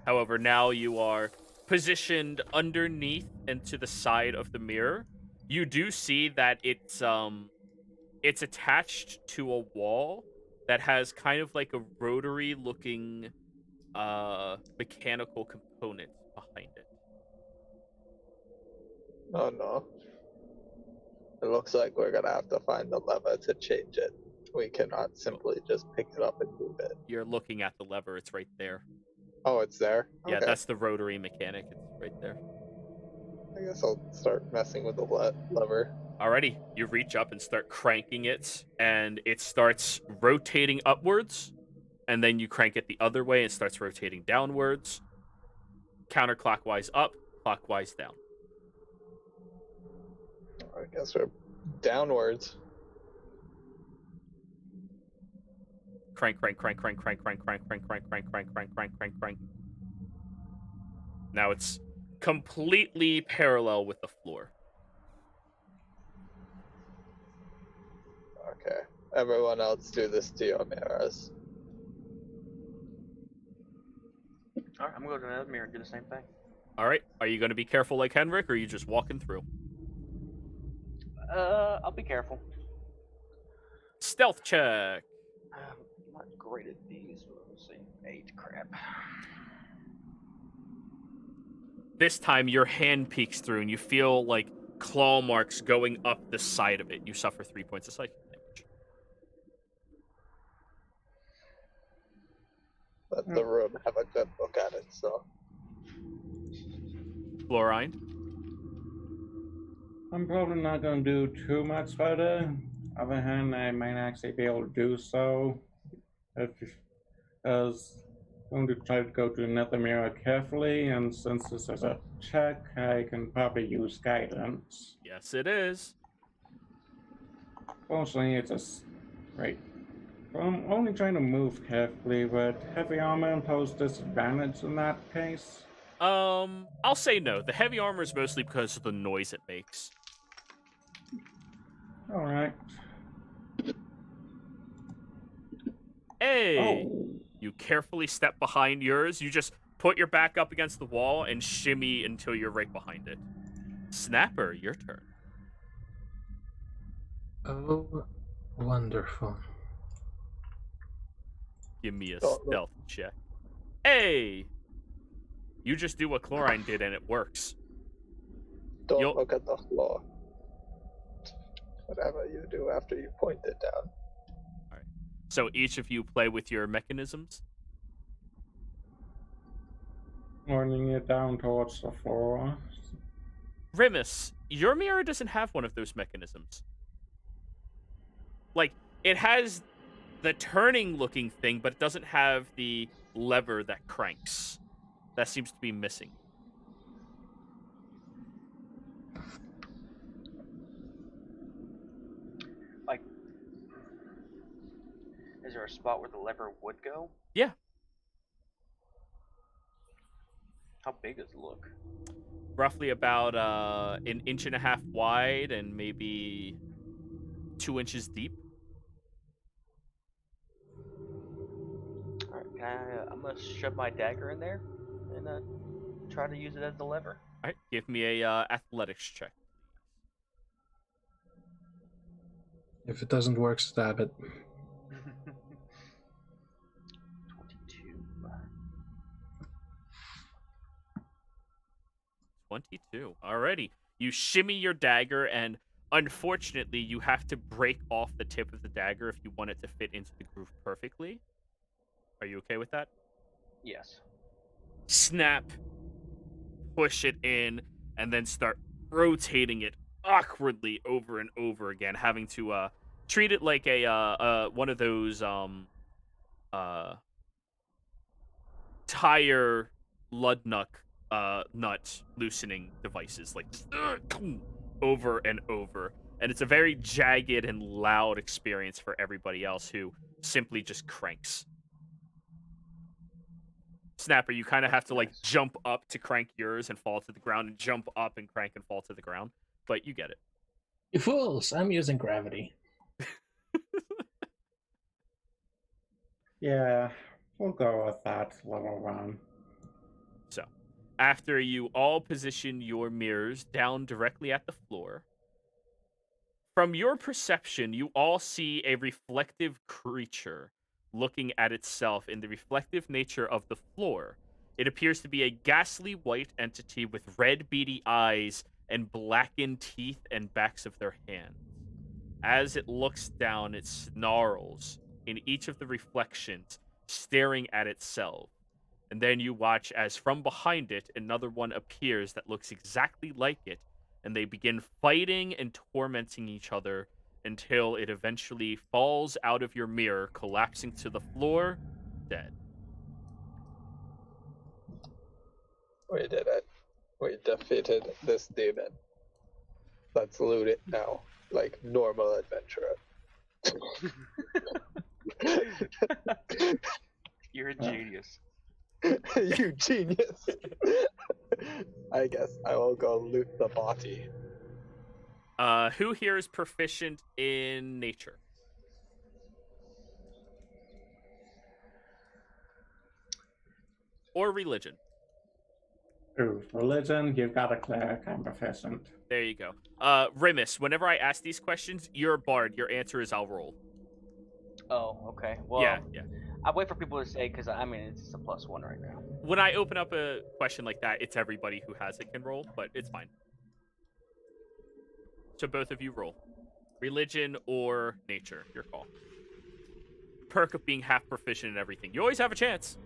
However, now you are positioned underneath and to the side of the mirror. You do see that it's attached to a wall that has kind of like a rotary-looking mechanical component behind it. Oh no. It looks like we're gonna have to find the lever to change it. We cannot simply just pick it up and move it. You're looking at the lever. It's right there. Oh, it's there? Yeah, Okay. that's the rotary mechanic. It's right there. I guess I'll start messing with the lever. Alrighty, you reach up and start cranking it, and it starts rotating upwards, and then you crank it the other way, and it starts rotating downwards, counterclockwise up, clockwise down. I guess we're downwards. Crank, crank, crank, crank, crank, crank, crank, crank, crank, crank, crank, crank, crank, crank, crank. Now it's completely parallel with the floor. Okay. Everyone else do this to your mirrors. Alright, I'm gonna go to another mirror and do the same thing. Alright, are you going to be careful like Henrik, or are you just walking through? I'll be careful. Stealth check. I'm not great at these. Let's see. 8, crap. This time your hand peeks through and you feel like claw marks going up the side of it. You suffer 3 points of psychic damage. Let the room have a good look at it, so. Florine? I'm probably not going to do too much better. Other hand, I might actually be able to do so. Because going to try to go to another mirror carefully, and since this is a check, I can probably use guidance. Yes, it is. Fortunately, it's just right. I'm only trying to move carefully, but heavy armor impose disadvantage in that case. I'll say no. The heavy armor is mostly because of the noise it makes. All right. Hey! Oh. You carefully step behind yours. You just put your back up against the wall and shimmy until you're right behind it. Snapper, your turn. Oh, wonderful. Give me a Oh, look. stealth check. Hey! You just do what Chlorine did and it works. Don't You'll- look at the floor. Whatever you do after you point it down. So each of you play with your mechanisms. Pointing it down towards the floor. Remus, your mirror doesn't have one of those mechanisms. Like, it has the turning looking thing, but it doesn't have the lever that cranks. That seems to be missing. Like, is there a spot where the lever would go? Yeah. How big does it look? Roughly about an inch and a half wide and maybe 2 inches deep. Alright, I'm gonna shove my dagger in there and try to use it as the lever. All right, give me a athletics check. If it doesn't work, stab it. 22. 22. Alrighty. You shimmy your dagger, and unfortunately, you have to break off the tip of the dagger if you want it to fit into the groove perfectly. Are you okay with that? Yes. Snap, push it in, and then start rotating it awkwardly over and over again, having to treat it like a one of those tire Ludnuck nut loosening devices, like just, over and over. And it's a very jagged and loud experience for everybody else who simply just cranks. Snapper, you kind of have to like jump up to crank yours and fall to the ground, and jump up and crank and fall to the ground. But you get it. You fools! I'm using gravity. Yeah, we'll go with that level one. So, after you all position your mirrors down directly at the floor, from your perception, you all see a reflective creature looking at itself in the reflective nature of the floor. It appears to be a ghastly white entity with red beady eyes and blackened teeth and backs of their hands. As it looks down, it snarls in each of the reflections, staring at itself. And then you watch as from behind it, another one appears that looks exactly like it, and they begin fighting and tormenting each other until it eventually falls out of your mirror, collapsing to the floor, dead. We did it. We defeated this demon. Let's loot it now, like normal adventurer. You're a genius. You genius. I guess I will go loot the body. Who here is proficient in nature? Or religion? Ooh, religion, you've got a cleric, I'm proficient. There you go. Remus, whenever I ask these questions, you're a bard. Your answer is I'll roll. Oh, okay. Well, Yeah. I wait for people to say, because I mean, it's a +1 right now. When I open up a question like that, it's everybody who has it can roll, but it's fine. So both of you roll. Religion or nature, your call. Perk of being half proficient in everything. You always have a chance.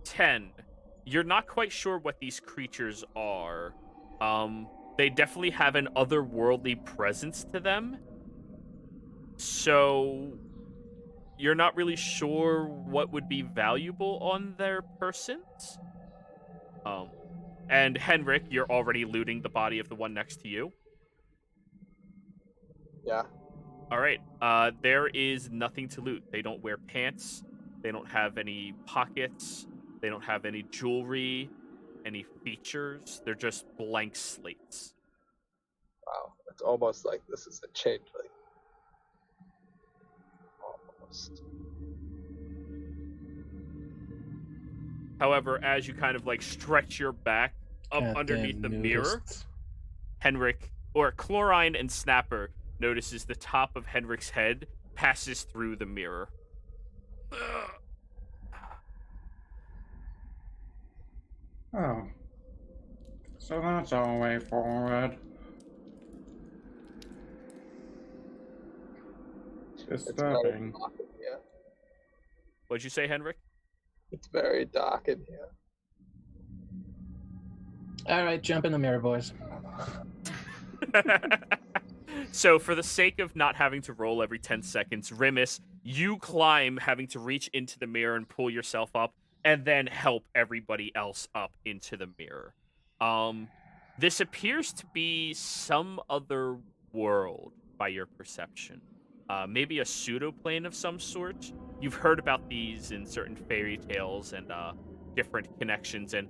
10. You're not quite sure what these creatures are. They definitely have an otherworldly presence to them. So you're not really sure what would be valuable on their persons. And Henrik, you're already looting the body of the one next to you. Yeah. All right. There is nothing to loot. They don't wear pants. They don't have any pockets. They don't have any jewelry, any features. They're just blank slates. Wow. It's almost like this is a changeling. Almost. However, as you kind of like stretch your back up Goddamn underneath the mirror, nudists. Henrik, or Chlorine and Snapper, notices the top of Henrik's head passes through the mirror. Oh. So that's our way forward. It's very Disturbing. dark in here. What'd you say, Henrik? It's very dark in here. All right, jump in the mirror, boys. So, for the sake of not having to roll every 10 seconds, Rimus, you climb, having to reach into the mirror and pull yourself up, and then help everybody else up into the mirror. This appears to be some other world by your perception. Maybe a pseudoplane of some sort. You've heard about these in certain fairy tales and different connections, and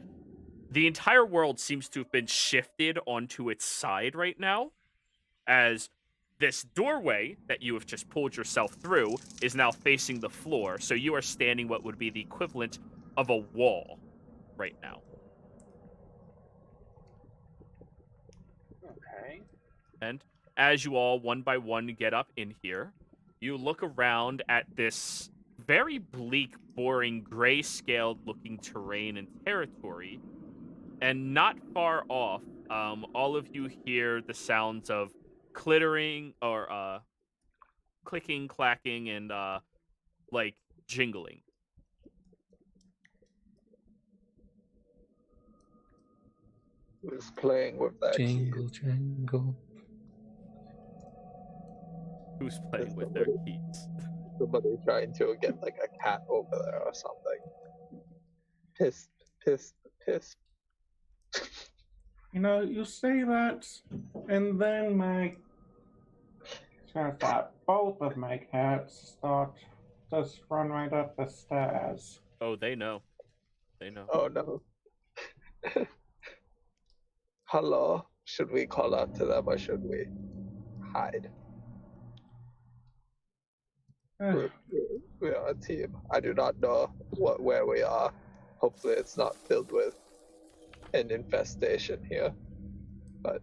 the entire world seems to have been shifted onto its side right now, as this doorway that you have just pulled yourself through is now facing the floor, so you are standing what would be the equivalent of a wall right now. Okay. And as you all, one by one, get up in here, you look around at this very bleak, boring, gray-scaled looking terrain and territory, and not far off, all of you hear the sounds of clittering or clicking, clacking, and like jingling. Who's playing with that Jingle, key? jangle. Who's playing with their keys? Somebody trying to get like a cat over there or something. Pissed. You know, you say that, and then turns out both of my cats start just run right up the stairs. Oh, they know. They know. Oh no. Hello. Should we call out to them or should we hide? We are a team. I do not know where we are. Hopefully it's not filled with an infestation here. But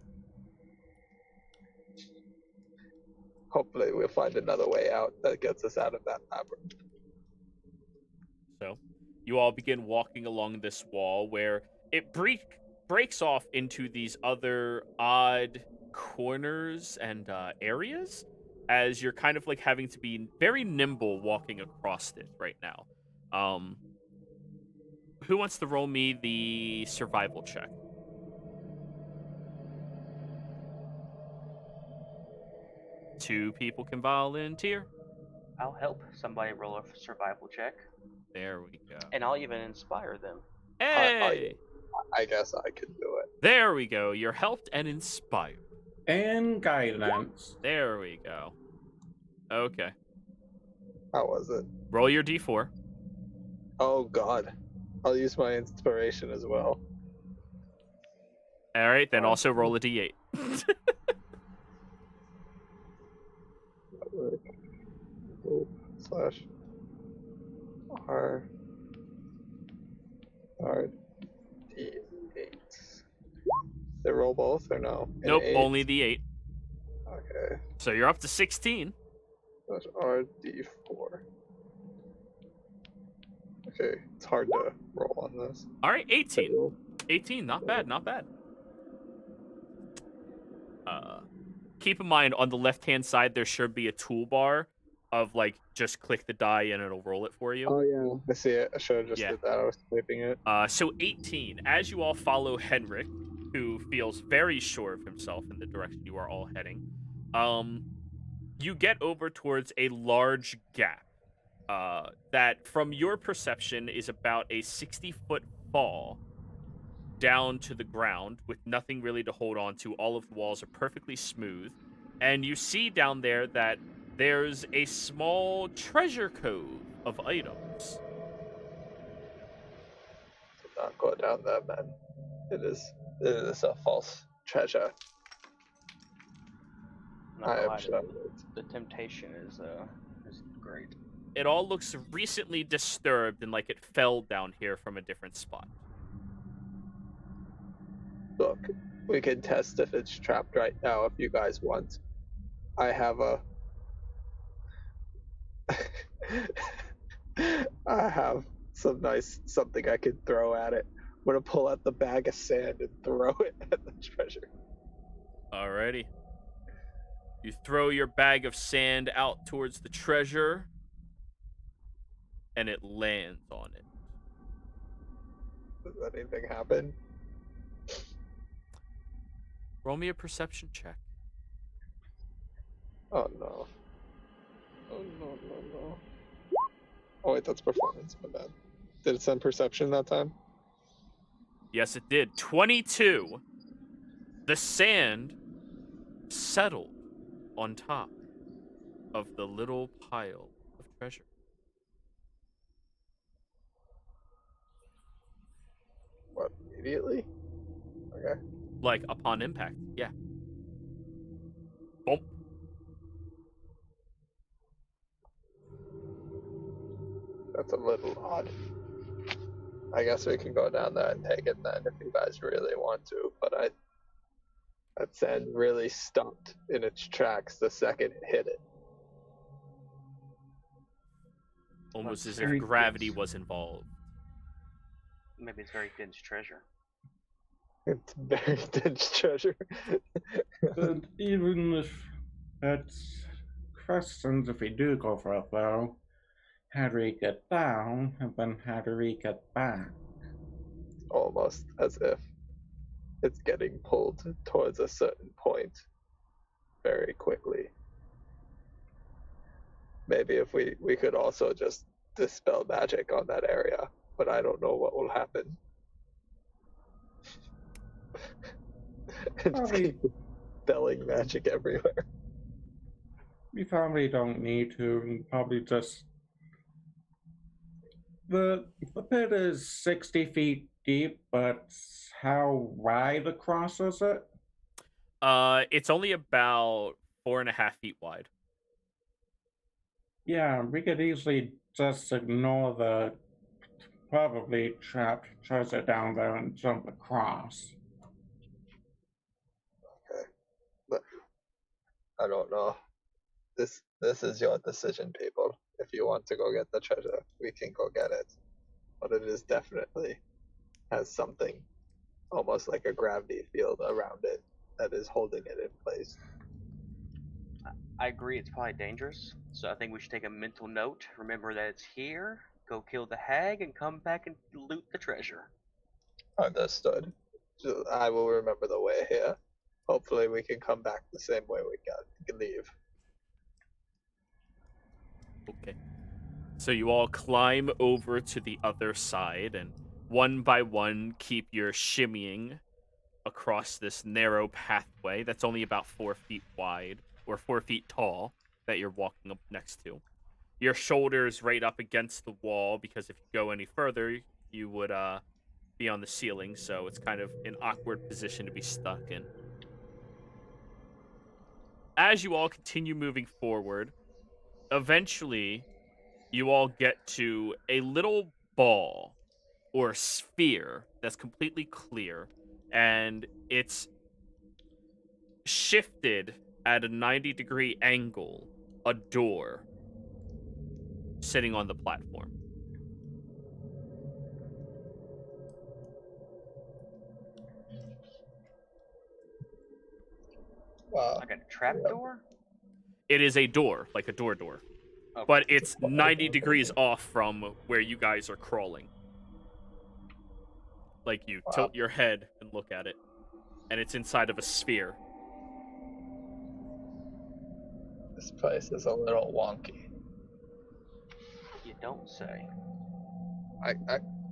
hopefully we'll find another way out that gets us out of that labyrinth. So, you all begin walking along this wall where it breaks off into these other odd corners and areas, as you're kind of like having to be very nimble walking across it right now. Who wants to roll me the survival check? Two people can volunteer. I'll help somebody roll a survival check, There we go. and I'll even inspire them. Hey! I guess I can do it. There we go. You're helped and inspired. And guidance. There we go. Okay. How was it? Roll your d4. Oh god. I'll use my inspiration as well. All right, then also roll a d8. Slash R D8. They roll both or no? An Nope, 8? only the 8. Okay. So you're up to 16. Slash RD4. Okay, it's hard to roll on this. All right, 18. 18, not bad, not bad. Keep in mind, on the left-hand side, there should be a toolbar of, like, just click the die and it'll roll it for you. Oh yeah, I see it. I should have just Yeah. did that. I was typing it. So 18, as you all follow Henrik, who feels very sure of himself in the direction you are all heading, you get over towards a large gap that from your perception is about a 60-foot fall down to the ground with nothing really to hold on to. All of the walls are perfectly smooth. And you see down there that there's a small treasure cove of items. Do not go down there, man. It is a false treasure. Not I gonna am lie, sure. the temptation is great. It all looks recently disturbed and like it fell down here from a different spot. Look, we can test if it's trapped right now if you guys want. I have I have something I can throw at it. I'm gonna pull out the bag of sand and throw it at the treasure. Alrighty. You throw your bag of sand out towards the treasure, and it lands on it. Does anything happen? Roll me a perception check. Oh no. Oh no. Oh wait, that's performance, my bad. Did it send perception that time? Yes, it did. 22. The sand settled on top of the little pile of treasure. What, immediately? Okay. Like, upon impact, yeah. Boom. That's a little odd. I guess we can go down there and take it then if you guys really want to, but that sand really stopped in its tracks the second it hit it. Almost as very if gravity was involved. Maybe it's very dense treasure. It's very dense treasure. And even if that's questions, if we do go for it though, how do we get down, and then how do we get back? Almost as if it's getting pulled towards a certain point very quickly. Maybe if we could also just dispel magic on that area, but I don't know what will happen. And just Probably- keep dispelling magic everywhere. We probably don't need to, and probably just... The pit is 60 feet deep, but how wide across is it? It's only about 4.5 feet wide. Yeah, we could easily just ignore the probably trapped treasure down there and jump across. But I don't know. This is your decision, people. If you want to go get the treasure, we can go get it. But it is definitely has something almost like a gravity field around it that is holding it in place. I agree, it's probably dangerous, so I think we should take a mental note. Remember that it's here, go kill the hag, and come back and loot the treasure. Understood. I will remember the way here. Hopefully we can come back the same way we can leave. Okay. So you all climb over to the other side, and one by one keep your shimmying across this narrow pathway that's only about 4 feet wide, or 4 feet tall, that you're walking up next to. Your shoulders right up against the wall, because if you go any further, you would be on the ceiling, so it's kind of an awkward position to be stuck in. As you all continue moving forward, eventually you all get to a little ball or sphere that's completely clear, and it's shifted at a 90-degree angle, a door sitting on the platform. Wow. Like a trapdoor? It is a door, like a door, Okay. but it's 90 degrees off from where you guys are crawling. Like, you tilt your head and look at it, and it's inside of a sphere. This place is a little wonky. don't say.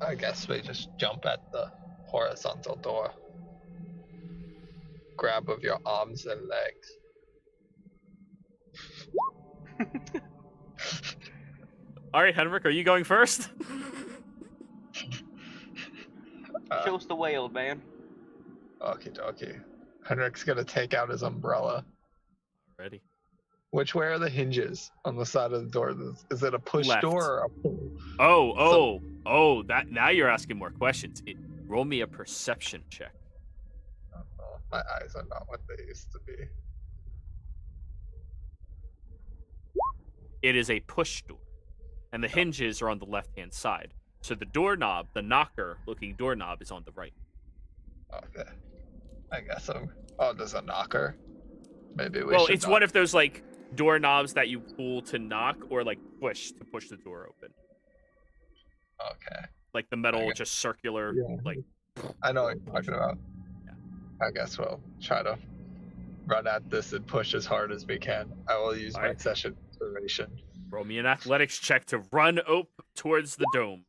I guess we just jump at the horizontal door. Grab of your arms and legs. All right, Henrik, are you going first? Show us the way, old man. Okie dokie. Henrik's gonna take out his umbrella. Ready. Which way are the hinges on the side of the door? Is it a push Left. door or a pull? That now you're asking more questions. Roll me a perception check. Oh, my eyes are not what they used to be. It is a push door, and the hinges are on the left-hand side. So the doorknob, the knocker-looking doorknob, is on the right. Okay. I guess I'm... Oh, there's a knocker? Maybe we Well, should it's knock. one of those, like, doorknobs that you pull to knock or, like, push to push the door open. Okay. Like the metal, Okay. just circular, Yeah. like... I know what you're talking about. Yeah. I guess we'll try to run at this and push as hard as we can. I will use my Alright. session duration. Roll me an athletics check to run up towards the dome.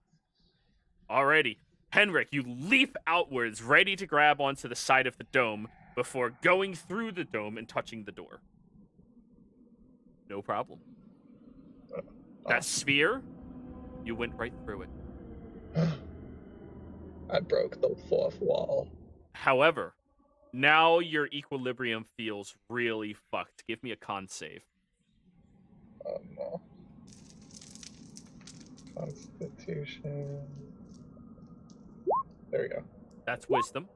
Alrighty. Henrik, you leap outwards, ready to grab onto the side of the dome before going through the dome and touching the door. No problem. That sphere, you went right through it. I broke the fourth wall. However, now your equilibrium feels really fucked. Give me a con save. Oh no. Constitution. There we go. That's wisdom.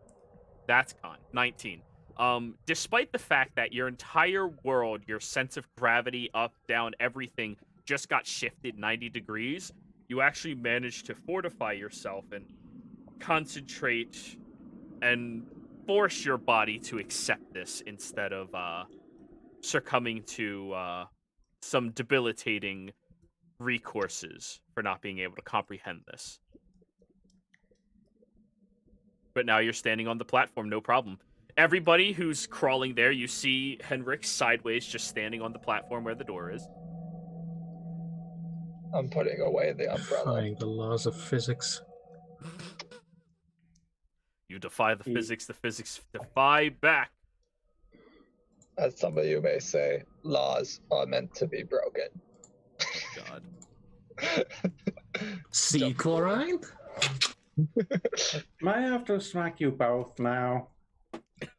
That's con. 19. Despite the fact that your entire world, your sense of gravity, up, down, everything just got shifted 90 degrees, you actually managed to fortify yourself and concentrate and force your body to accept this instead of succumbing to some debilitating recourses for not being able to comprehend this. But now you're standing on the platform, no problem. Everybody who's crawling there, you see Henrik sideways just standing on the platform where the door is. I'm putting away the umbrella. Defying the laws of physics. You defy the physics defy back. As some of you may say, laws are meant to be broken. God. Sea chloride? Might have to smack you both now.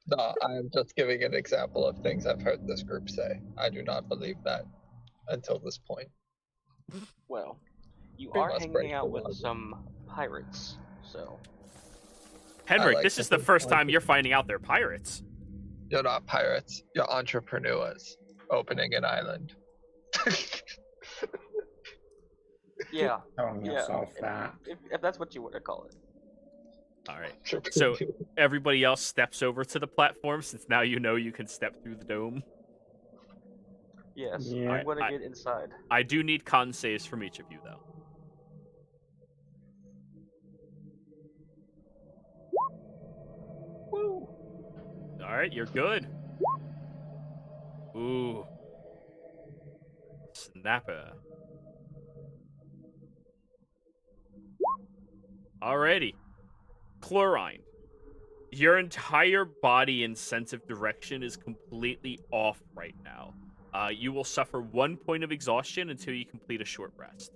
No, I am just giving an example of things I've heard this group say. I do not believe that until this point. Well, you We are must hanging break out the with laws. some pirates, so... Henrik, like this to is the think first like time you're finding out they're pirates. You're not pirates. You're entrepreneurs opening an island. Yeah, Telling yeah. yourself that. If that's what you want to call it. All right. So everybody else steps over to the platform since now you know you can step through the dome. Yes, Yeah, I'm gonna I- get inside. I do need con saves from each of you, though. Woo! All right, you're good. Ooh. Snapper. Alrighty. Chlorine. Your entire body and sense of direction is completely off right now. You will suffer 1 point of exhaustion until you complete a short rest.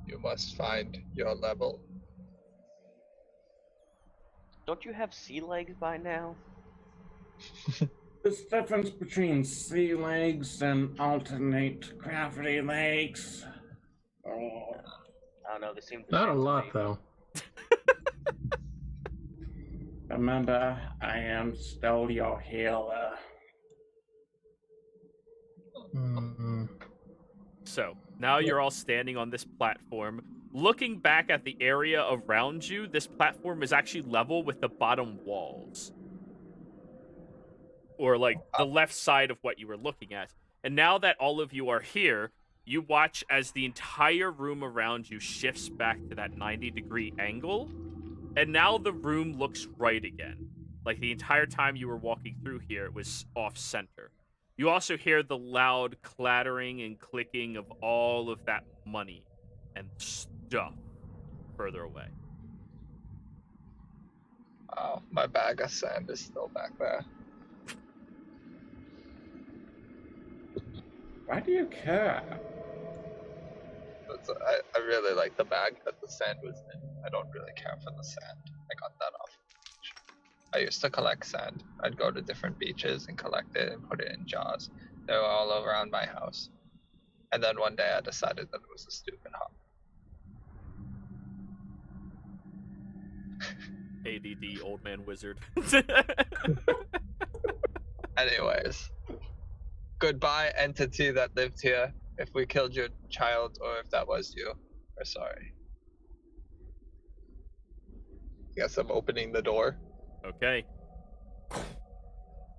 You must find your level. Don't you have sea legs by now? There's difference between sea legs and alternate gravity legs. Oh. I don't know, they seem the Not a same to lot, me. though. Remember, I am still your healer. Mm, So, now you're all standing on this platform. Looking back at the area around you, this platform is actually level with the bottom walls. Or, like, the left side of what you were looking at. And now that all of you are here, you watch as the entire room around you shifts back to that 90-degree angle. And now the room looks right again. Like, the entire time you were walking through here, it was off-center. You also hear the loud clattering and clicking of all of that money and stuff further away. Oh, my bag of sand is still back there. Why do you care? I really like the bag that the sand was in. I don't really care for the sand. I got that off the beach. I used to collect sand. I'd go to different beaches and collect it and put it in jars. They were all around my house. And then one day I decided that it was a stupid hobby. ADD old man wizard. Anyways, goodbye, entity that lived here. If we killed your child, or if that was you, we're sorry. Guess I'm opening the door. Okay.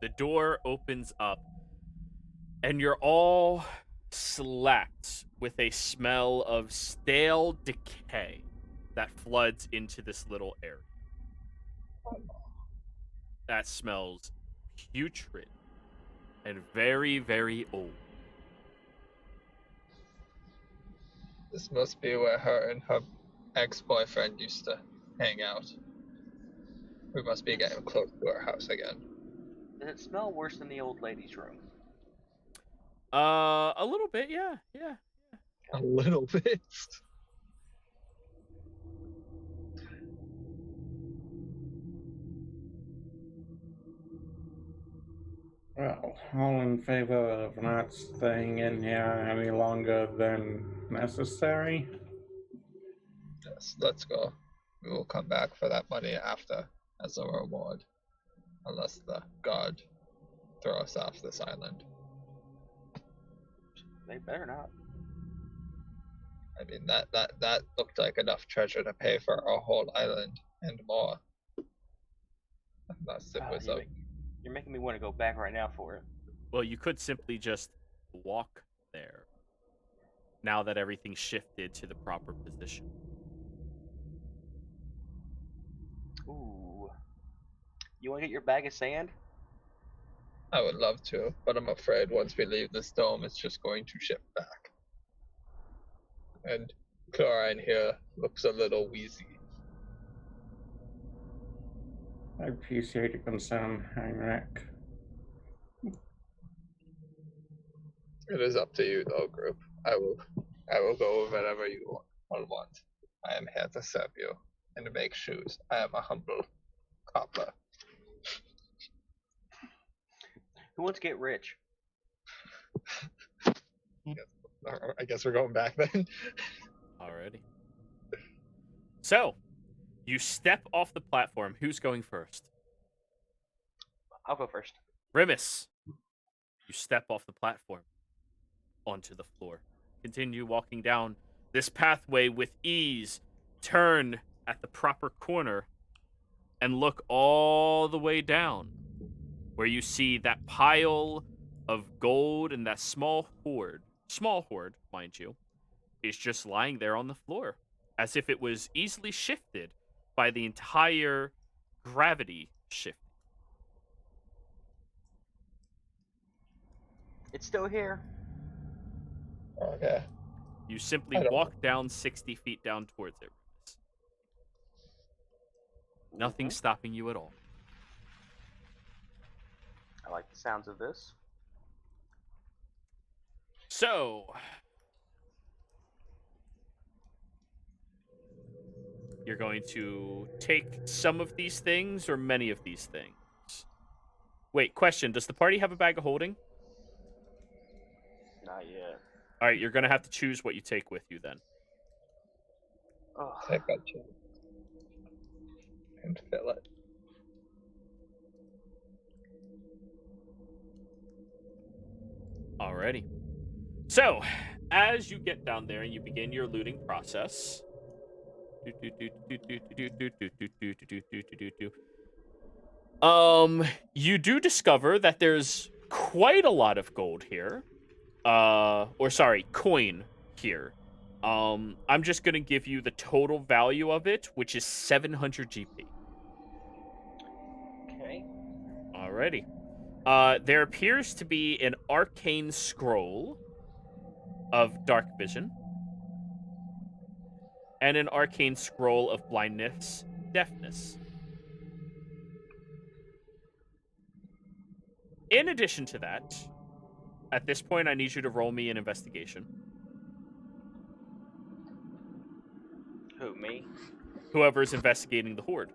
The door opens up, and you're all slapped with a smell of stale decay that floods into this little area. That smells putrid and very, very old. This must be where her and her ex-boyfriend used to hang out. We must be getting close to our house again. Does it smell worse than the old lady's room? A little bit, yeah. A little bit. Well, all in favor of not staying in here any longer than necessary? Yes, let's go. We will come back for that money after as a reward. Unless the guard throw us off this island. They better not. I mean, that looked like enough treasure to pay for our whole island and more. Unless it was a... You're making me want to go back right now for it. Well, you could simply just walk there. Now that everything's shifted to the proper position. Ooh. You want to get your bag of sand? I would love to, but I'm afraid once we leave this dome, it's just going to shift back. And chlorine here looks a little wheezy. I appreciate your concern, Heinrich. It is up to you, though, group. I will go wherever you all want. I am here to serve you and to make shoes. I am a humble cobbler. Who wants to get rich? I guess we're going back then. Alrighty. So, you step off the platform. Who's going first? I'll go first. Rimus. You step off the platform onto the floor. Continue walking down this pathway with ease. Turn at the proper corner and look all the way down where you see that pile of gold and that small hoard, mind you, is just lying there on the floor as if it was easily shifted by the entire gravity shift. It's still here. Okay. You simply walk down 60 feet down towards it. Nothing stopping you at all. I like the sounds of this. So, you're going to take some of these things or many of these things? Wait, question. Does the party have a bag of holding? Not yet. All right, you're going to have to choose what you take with you then. Oh. Take a chance. And fill it. Alrighty. So, as you get down there and you begin your looting process, you do discover that there's quite a lot of gold here. Coin here. I'm just gonna give you the total value of it, which is 700 GP. Okay. Alrighty. There appears to be an arcane scroll of dark vision and an arcane scroll of blindness, deafness. In addition to that, at this point, I need you to roll me an investigation. Who, me? Whoever's investigating the horde,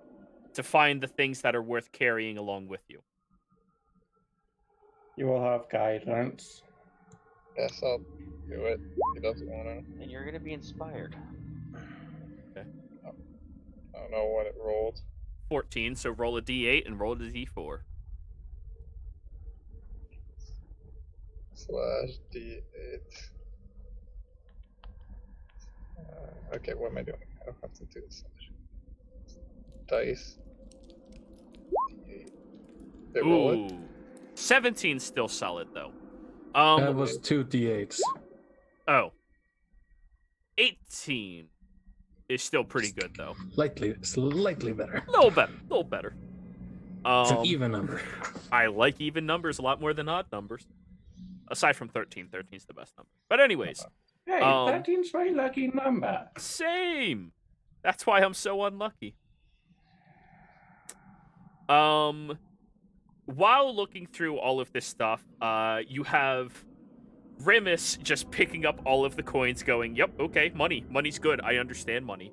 to find the things that are worth carrying along with you. You will have guidance. Yes, I'll do it. He doesn't want to. And you're gonna be inspired. Okay. I don't know what it rolled. 14, so roll a d8 and roll a d4. / D8. Okay, what am I doing? I don't have to do this. Dice. D8. They roll it? Ooh. 17's still solid, though. That was 2 d8s. Oh. 18 is still pretty good, though. Slightly better. A little better. It's an even number. I like even numbers a lot more than odd numbers. Aside from 13. 13 is the best number. But anyways. Hey, 13's my lucky number. Same. That's why I'm so unlucky. While looking through all of this stuff, you have Remus just picking up all of the coins going, yep, okay, money. Money's good. I understand money.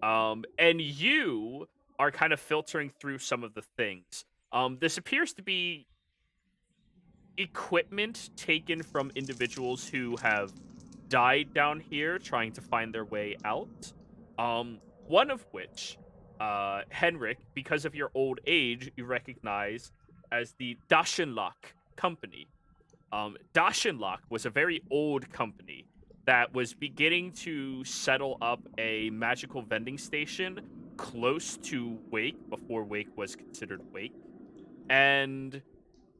And you are kind of filtering through some of the things. This appears to be equipment taken from individuals who have died down here trying to find their way out. One of which, Henrik, because of your old age, you recognize as the Daschenlock Company. Daschenlock was a very old company that was beginning to settle up a magical vending station close to Wake, before Wake was considered Wake. And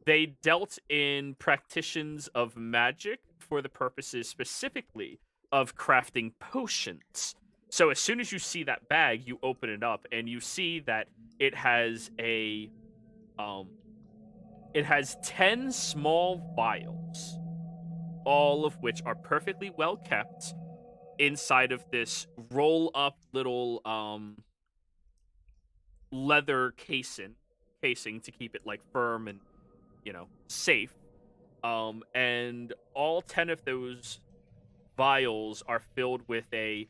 they dealt in practitioners of magic for the purposes specifically of crafting potions. So as soon as you see that bag, you open it up and you see that it has a it has 10 small vials, all of which are perfectly well kept inside of this roll up little leather casing to keep it like firm and, you know, safe. And all 10 of those vials are filled with a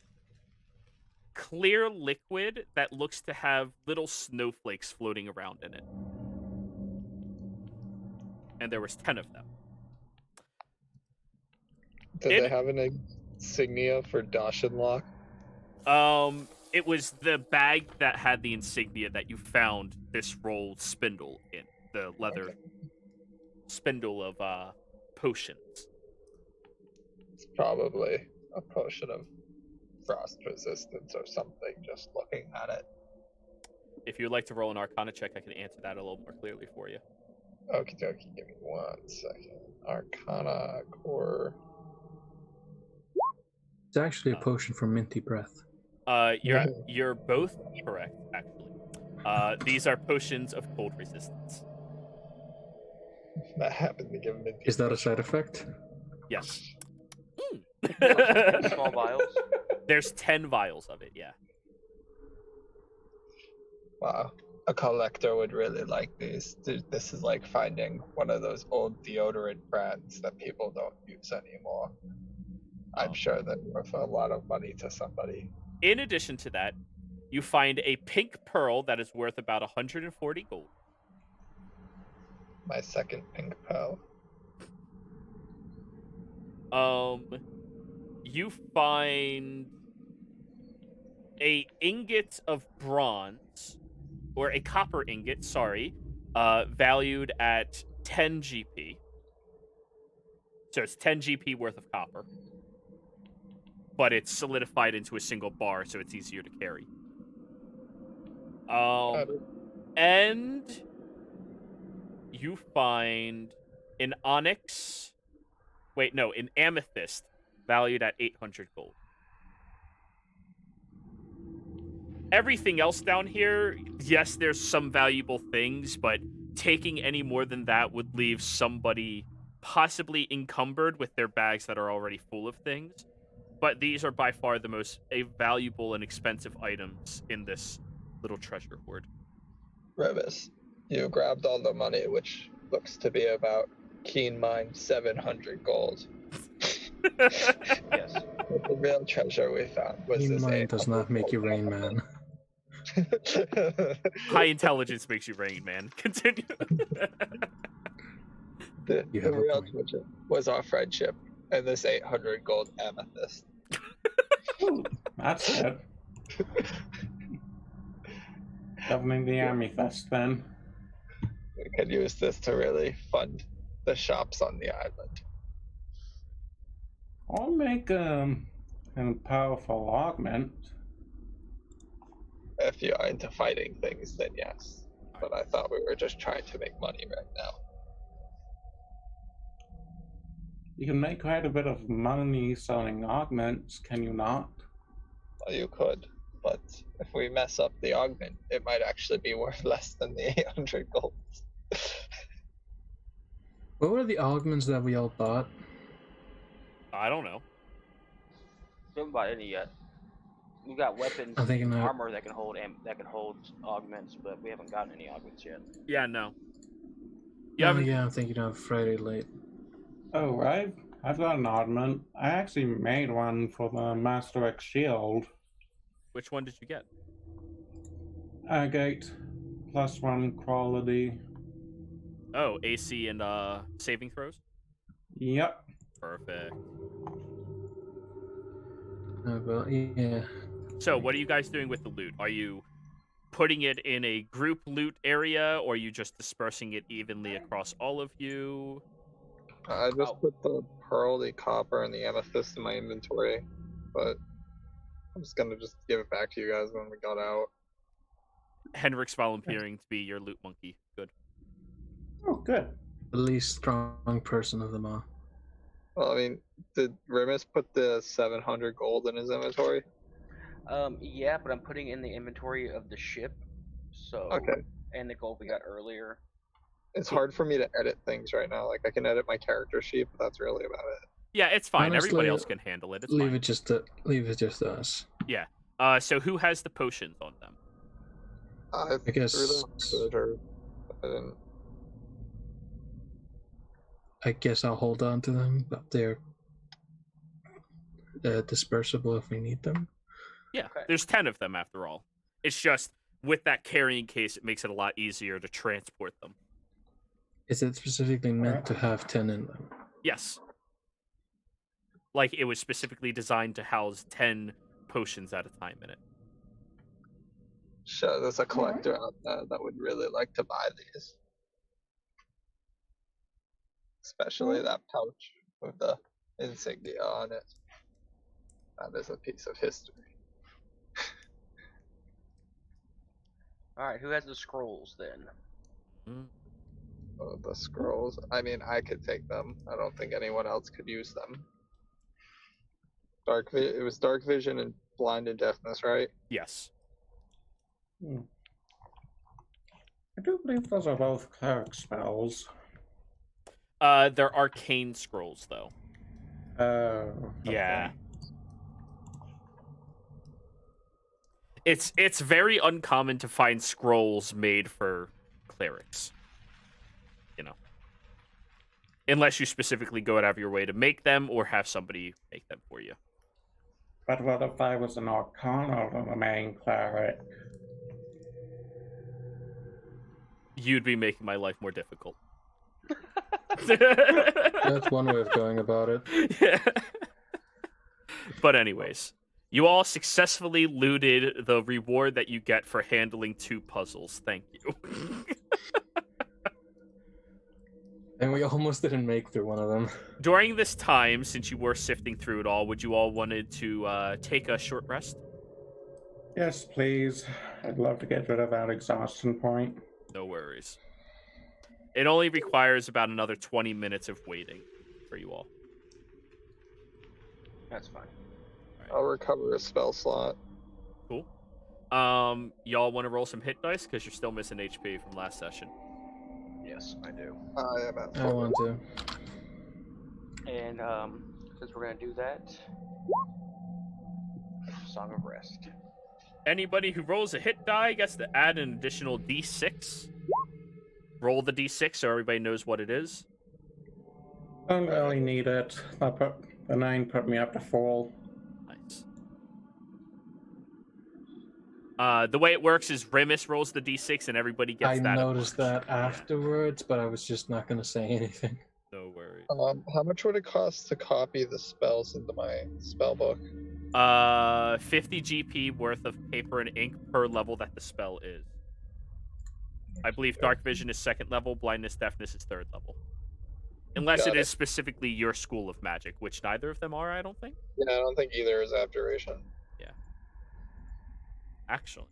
clear liquid that looks to have little snowflakes floating around in it. And there was 10 of them. Did they have an insignia for Daschenlock? It was the bag that had the insignia that you found this rolled spindle in. The leather spindle of potions. It's probably a potion of frost resistance or something, just looking at it. If you'd like to roll an Arcana check, I can answer that a little more clearly for you. Okie dokie, give me 1 second. Arcana core. It's actually a potion for minty breath. You're both correct, actually. These are potions of cold resistance. That happened to give me. Is that a side effect? Yes. Small vials. There's 10 vials of it, yeah. Wow. A collector would really like these. This is like finding one of those old deodorant brands that people don't use anymore. I'm sure they're worth a lot of money to somebody. In addition to that, you find a pink pearl that is worth about 140 gold. My second pink pearl. You find a ingot of bronze, or a copper ingot, sorry, valued at 10 GP. So it's 10 GP worth of copper. But it's solidified into a single bar, so it's easier to carry. And you find an onyx. Wait, no, an amethyst valued at 800 gold. Everything else down here, yes, there's some valuable things, but taking any more than that would leave somebody possibly encumbered with their bags that are already full of things. But these are by far the most valuable and expensive items in this little treasure hoard. Revis, you grabbed all the money, which looks to be about keen mind 700 gold. Yes. But the real treasure we found was Keen this mind does 800 not make you gold Rain Man. High intelligence makes you Rain Man. Continue. The You have a real point. treasure was our friendship and this 800 gold amethyst. Ooh, that's it. Governing the amethyst, then. We could use this to really fund the shops on the island. I'll make a powerful augment. If you are into fighting things, then yes. But I thought we were just trying to make money right now. You can make quite a bit of money selling augments, can you not? Well, you could, but if we mess up the augment, it might actually be worth less than the 800 gold. What were the augments that we all bought? I don't know. We haven't bought any yet. We've got weapons I'm thinking and that- armor that can hold augments, but we haven't gotten any augments yet. Yeah, no. Yeah, I'm thinking of Friday late. Oh, right. I've got an augment. I actually made one for the Master X shield. Which one did you get? Agate, +1 quality. Oh, AC and saving throws? Yep. Perfect. Well, yeah. So, what are you guys doing with the loot? Are you putting it in a group loot area, or are you just dispersing it evenly across all of you? I just put the pearl, the copper, and the amethyst in my inventory, but I'm just gonna give it back to you guys when we got out. Henrik's volunteering to be your loot monkey. Good. Oh, good. The least strong person of them all. Well, I mean, did Remus put the 700 gold in his inventory? Yeah, but I'm putting in the inventory of the ship. So Okay. And the gold we got earlier. It's hard for me to edit things right now. Like, I can edit my character sheet, but that's really about it. Yeah, it's fine. Honestly, Everybody else can handle it. It's leave fine. it just to us. Yeah. So who has the potions on them? I guess- threw them to her. I didn't. I guess I'll hold on to them, but they're dispersible if we need them. Yeah, Okay. there's 10 of them after all. It's just with that carrying case, it makes it a lot easier to transport them. Is it specifically meant to have 10 in them? Yes. Like it was specifically designed to house 10 potions at a time in it. Sure, there's a collector out there that would really like to buy these. Especially that pouch with the insignia on it. That is a piece of history. Alright, who has the scrolls then? Oh, the scrolls. I mean, I could take them. I don't think anyone else could use them. It was dark vision and blind and deafness, right? Yes. I do believe those are both cleric spells. They're arcane scrolls, though. Oh. Yeah. It's very uncommon to find scrolls made for clerics. You know. Unless you specifically go out of your way to make them or have somebody make them for you. But what if I was an Arcana or the main cleric? You'd be making my life more difficult. That's one way of going about it. Yeah. But anyways, you all successfully looted the reward that you get for handling 2 puzzles. Thank you. And we almost didn't make through one of them. During this time, since you were sifting through it all, would you all wanted to take a short rest? Yes, please. I'd love to get rid of that exhaustion point. No worries. It only requires about another 20 minutes of waiting for you all. That's fine. I'll recover a spell slot. Cool. Y'all want to roll some hit dice because you're still missing HP from last session. Yes, I do. I am at I full. want to. And since we're gonna do that, Song of Rest. Anybody who rolls a hit die gets to add an additional d6. Roll the d6 so everybody knows what it is. Don't really need it. The 9 put me up to full. Nice. The way it works is Remus rolls the d6 and everybody gets I that. noticed at once. that afterwards, but I was just not going to say anything. No worries. How much would it cost to copy the spells into my spell book? 50 GP worth of paper and ink per level that the spell is. I believe Dark Vision is 2nd level, Blindness, Deafness is 3rd level. Unless Got it it. is specifically your school of magic, which neither of them are, I don't think. Yeah, I don't think either is Abjuration. Actually.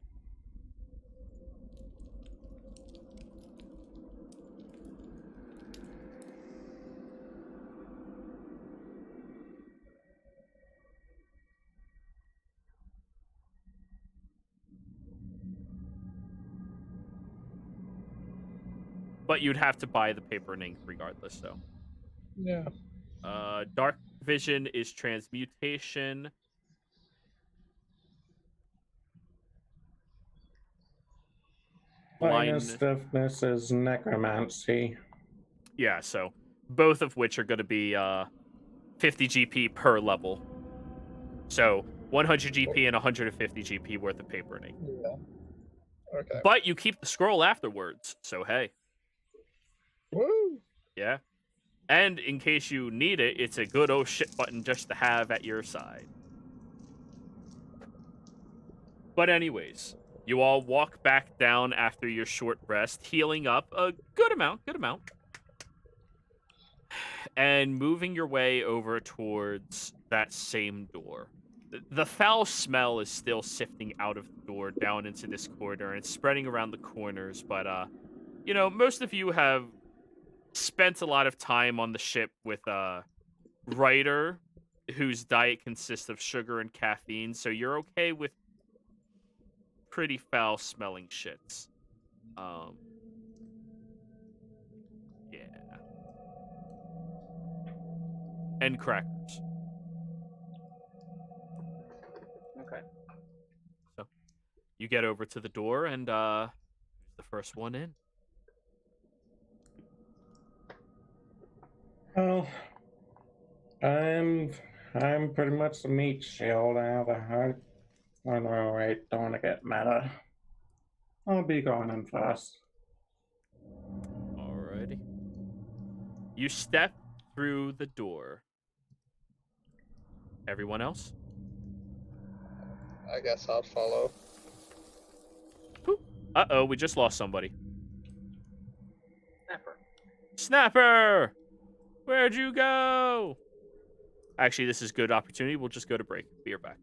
But you'd have to buy the paper and ink regardless, so. Yeah. Dark Vision is Transmutation. Blindness, Stiffness is Necromancy. Yeah, so both of which are going to be 50 GP per level. So 100 GP and 150 GP worth of paper and ink. Yeah. Okay. But you keep the scroll afterwards, so hey. Woo! Yeah. And in case you need it, it's a good oh shit button just to have at your side. But anyways, you all walk back down after your short rest, healing up a good amount. And moving your way over towards that same door. The foul smell is still sifting out of the door down into this corridor, and it's spreading around the corners, but, you know, most of you have spent a lot of time on the ship with Ryder, whose diet consists of sugar and caffeine, so you're okay with pretty foul smelling shits. Yeah. And crackers. Okay. So you get over to the door and the first one in. Well, I'm pretty much the meat shield out of the heart. I know, wait, don't want to get meta. I'll be going in first. Alrighty. You step through the door. Everyone else? I guess I'll follow. Uh-oh, we just lost somebody. Snapper. Snapper! Where'd you go? Actually, this is a good opportunity. We'll just go to break. Be right back.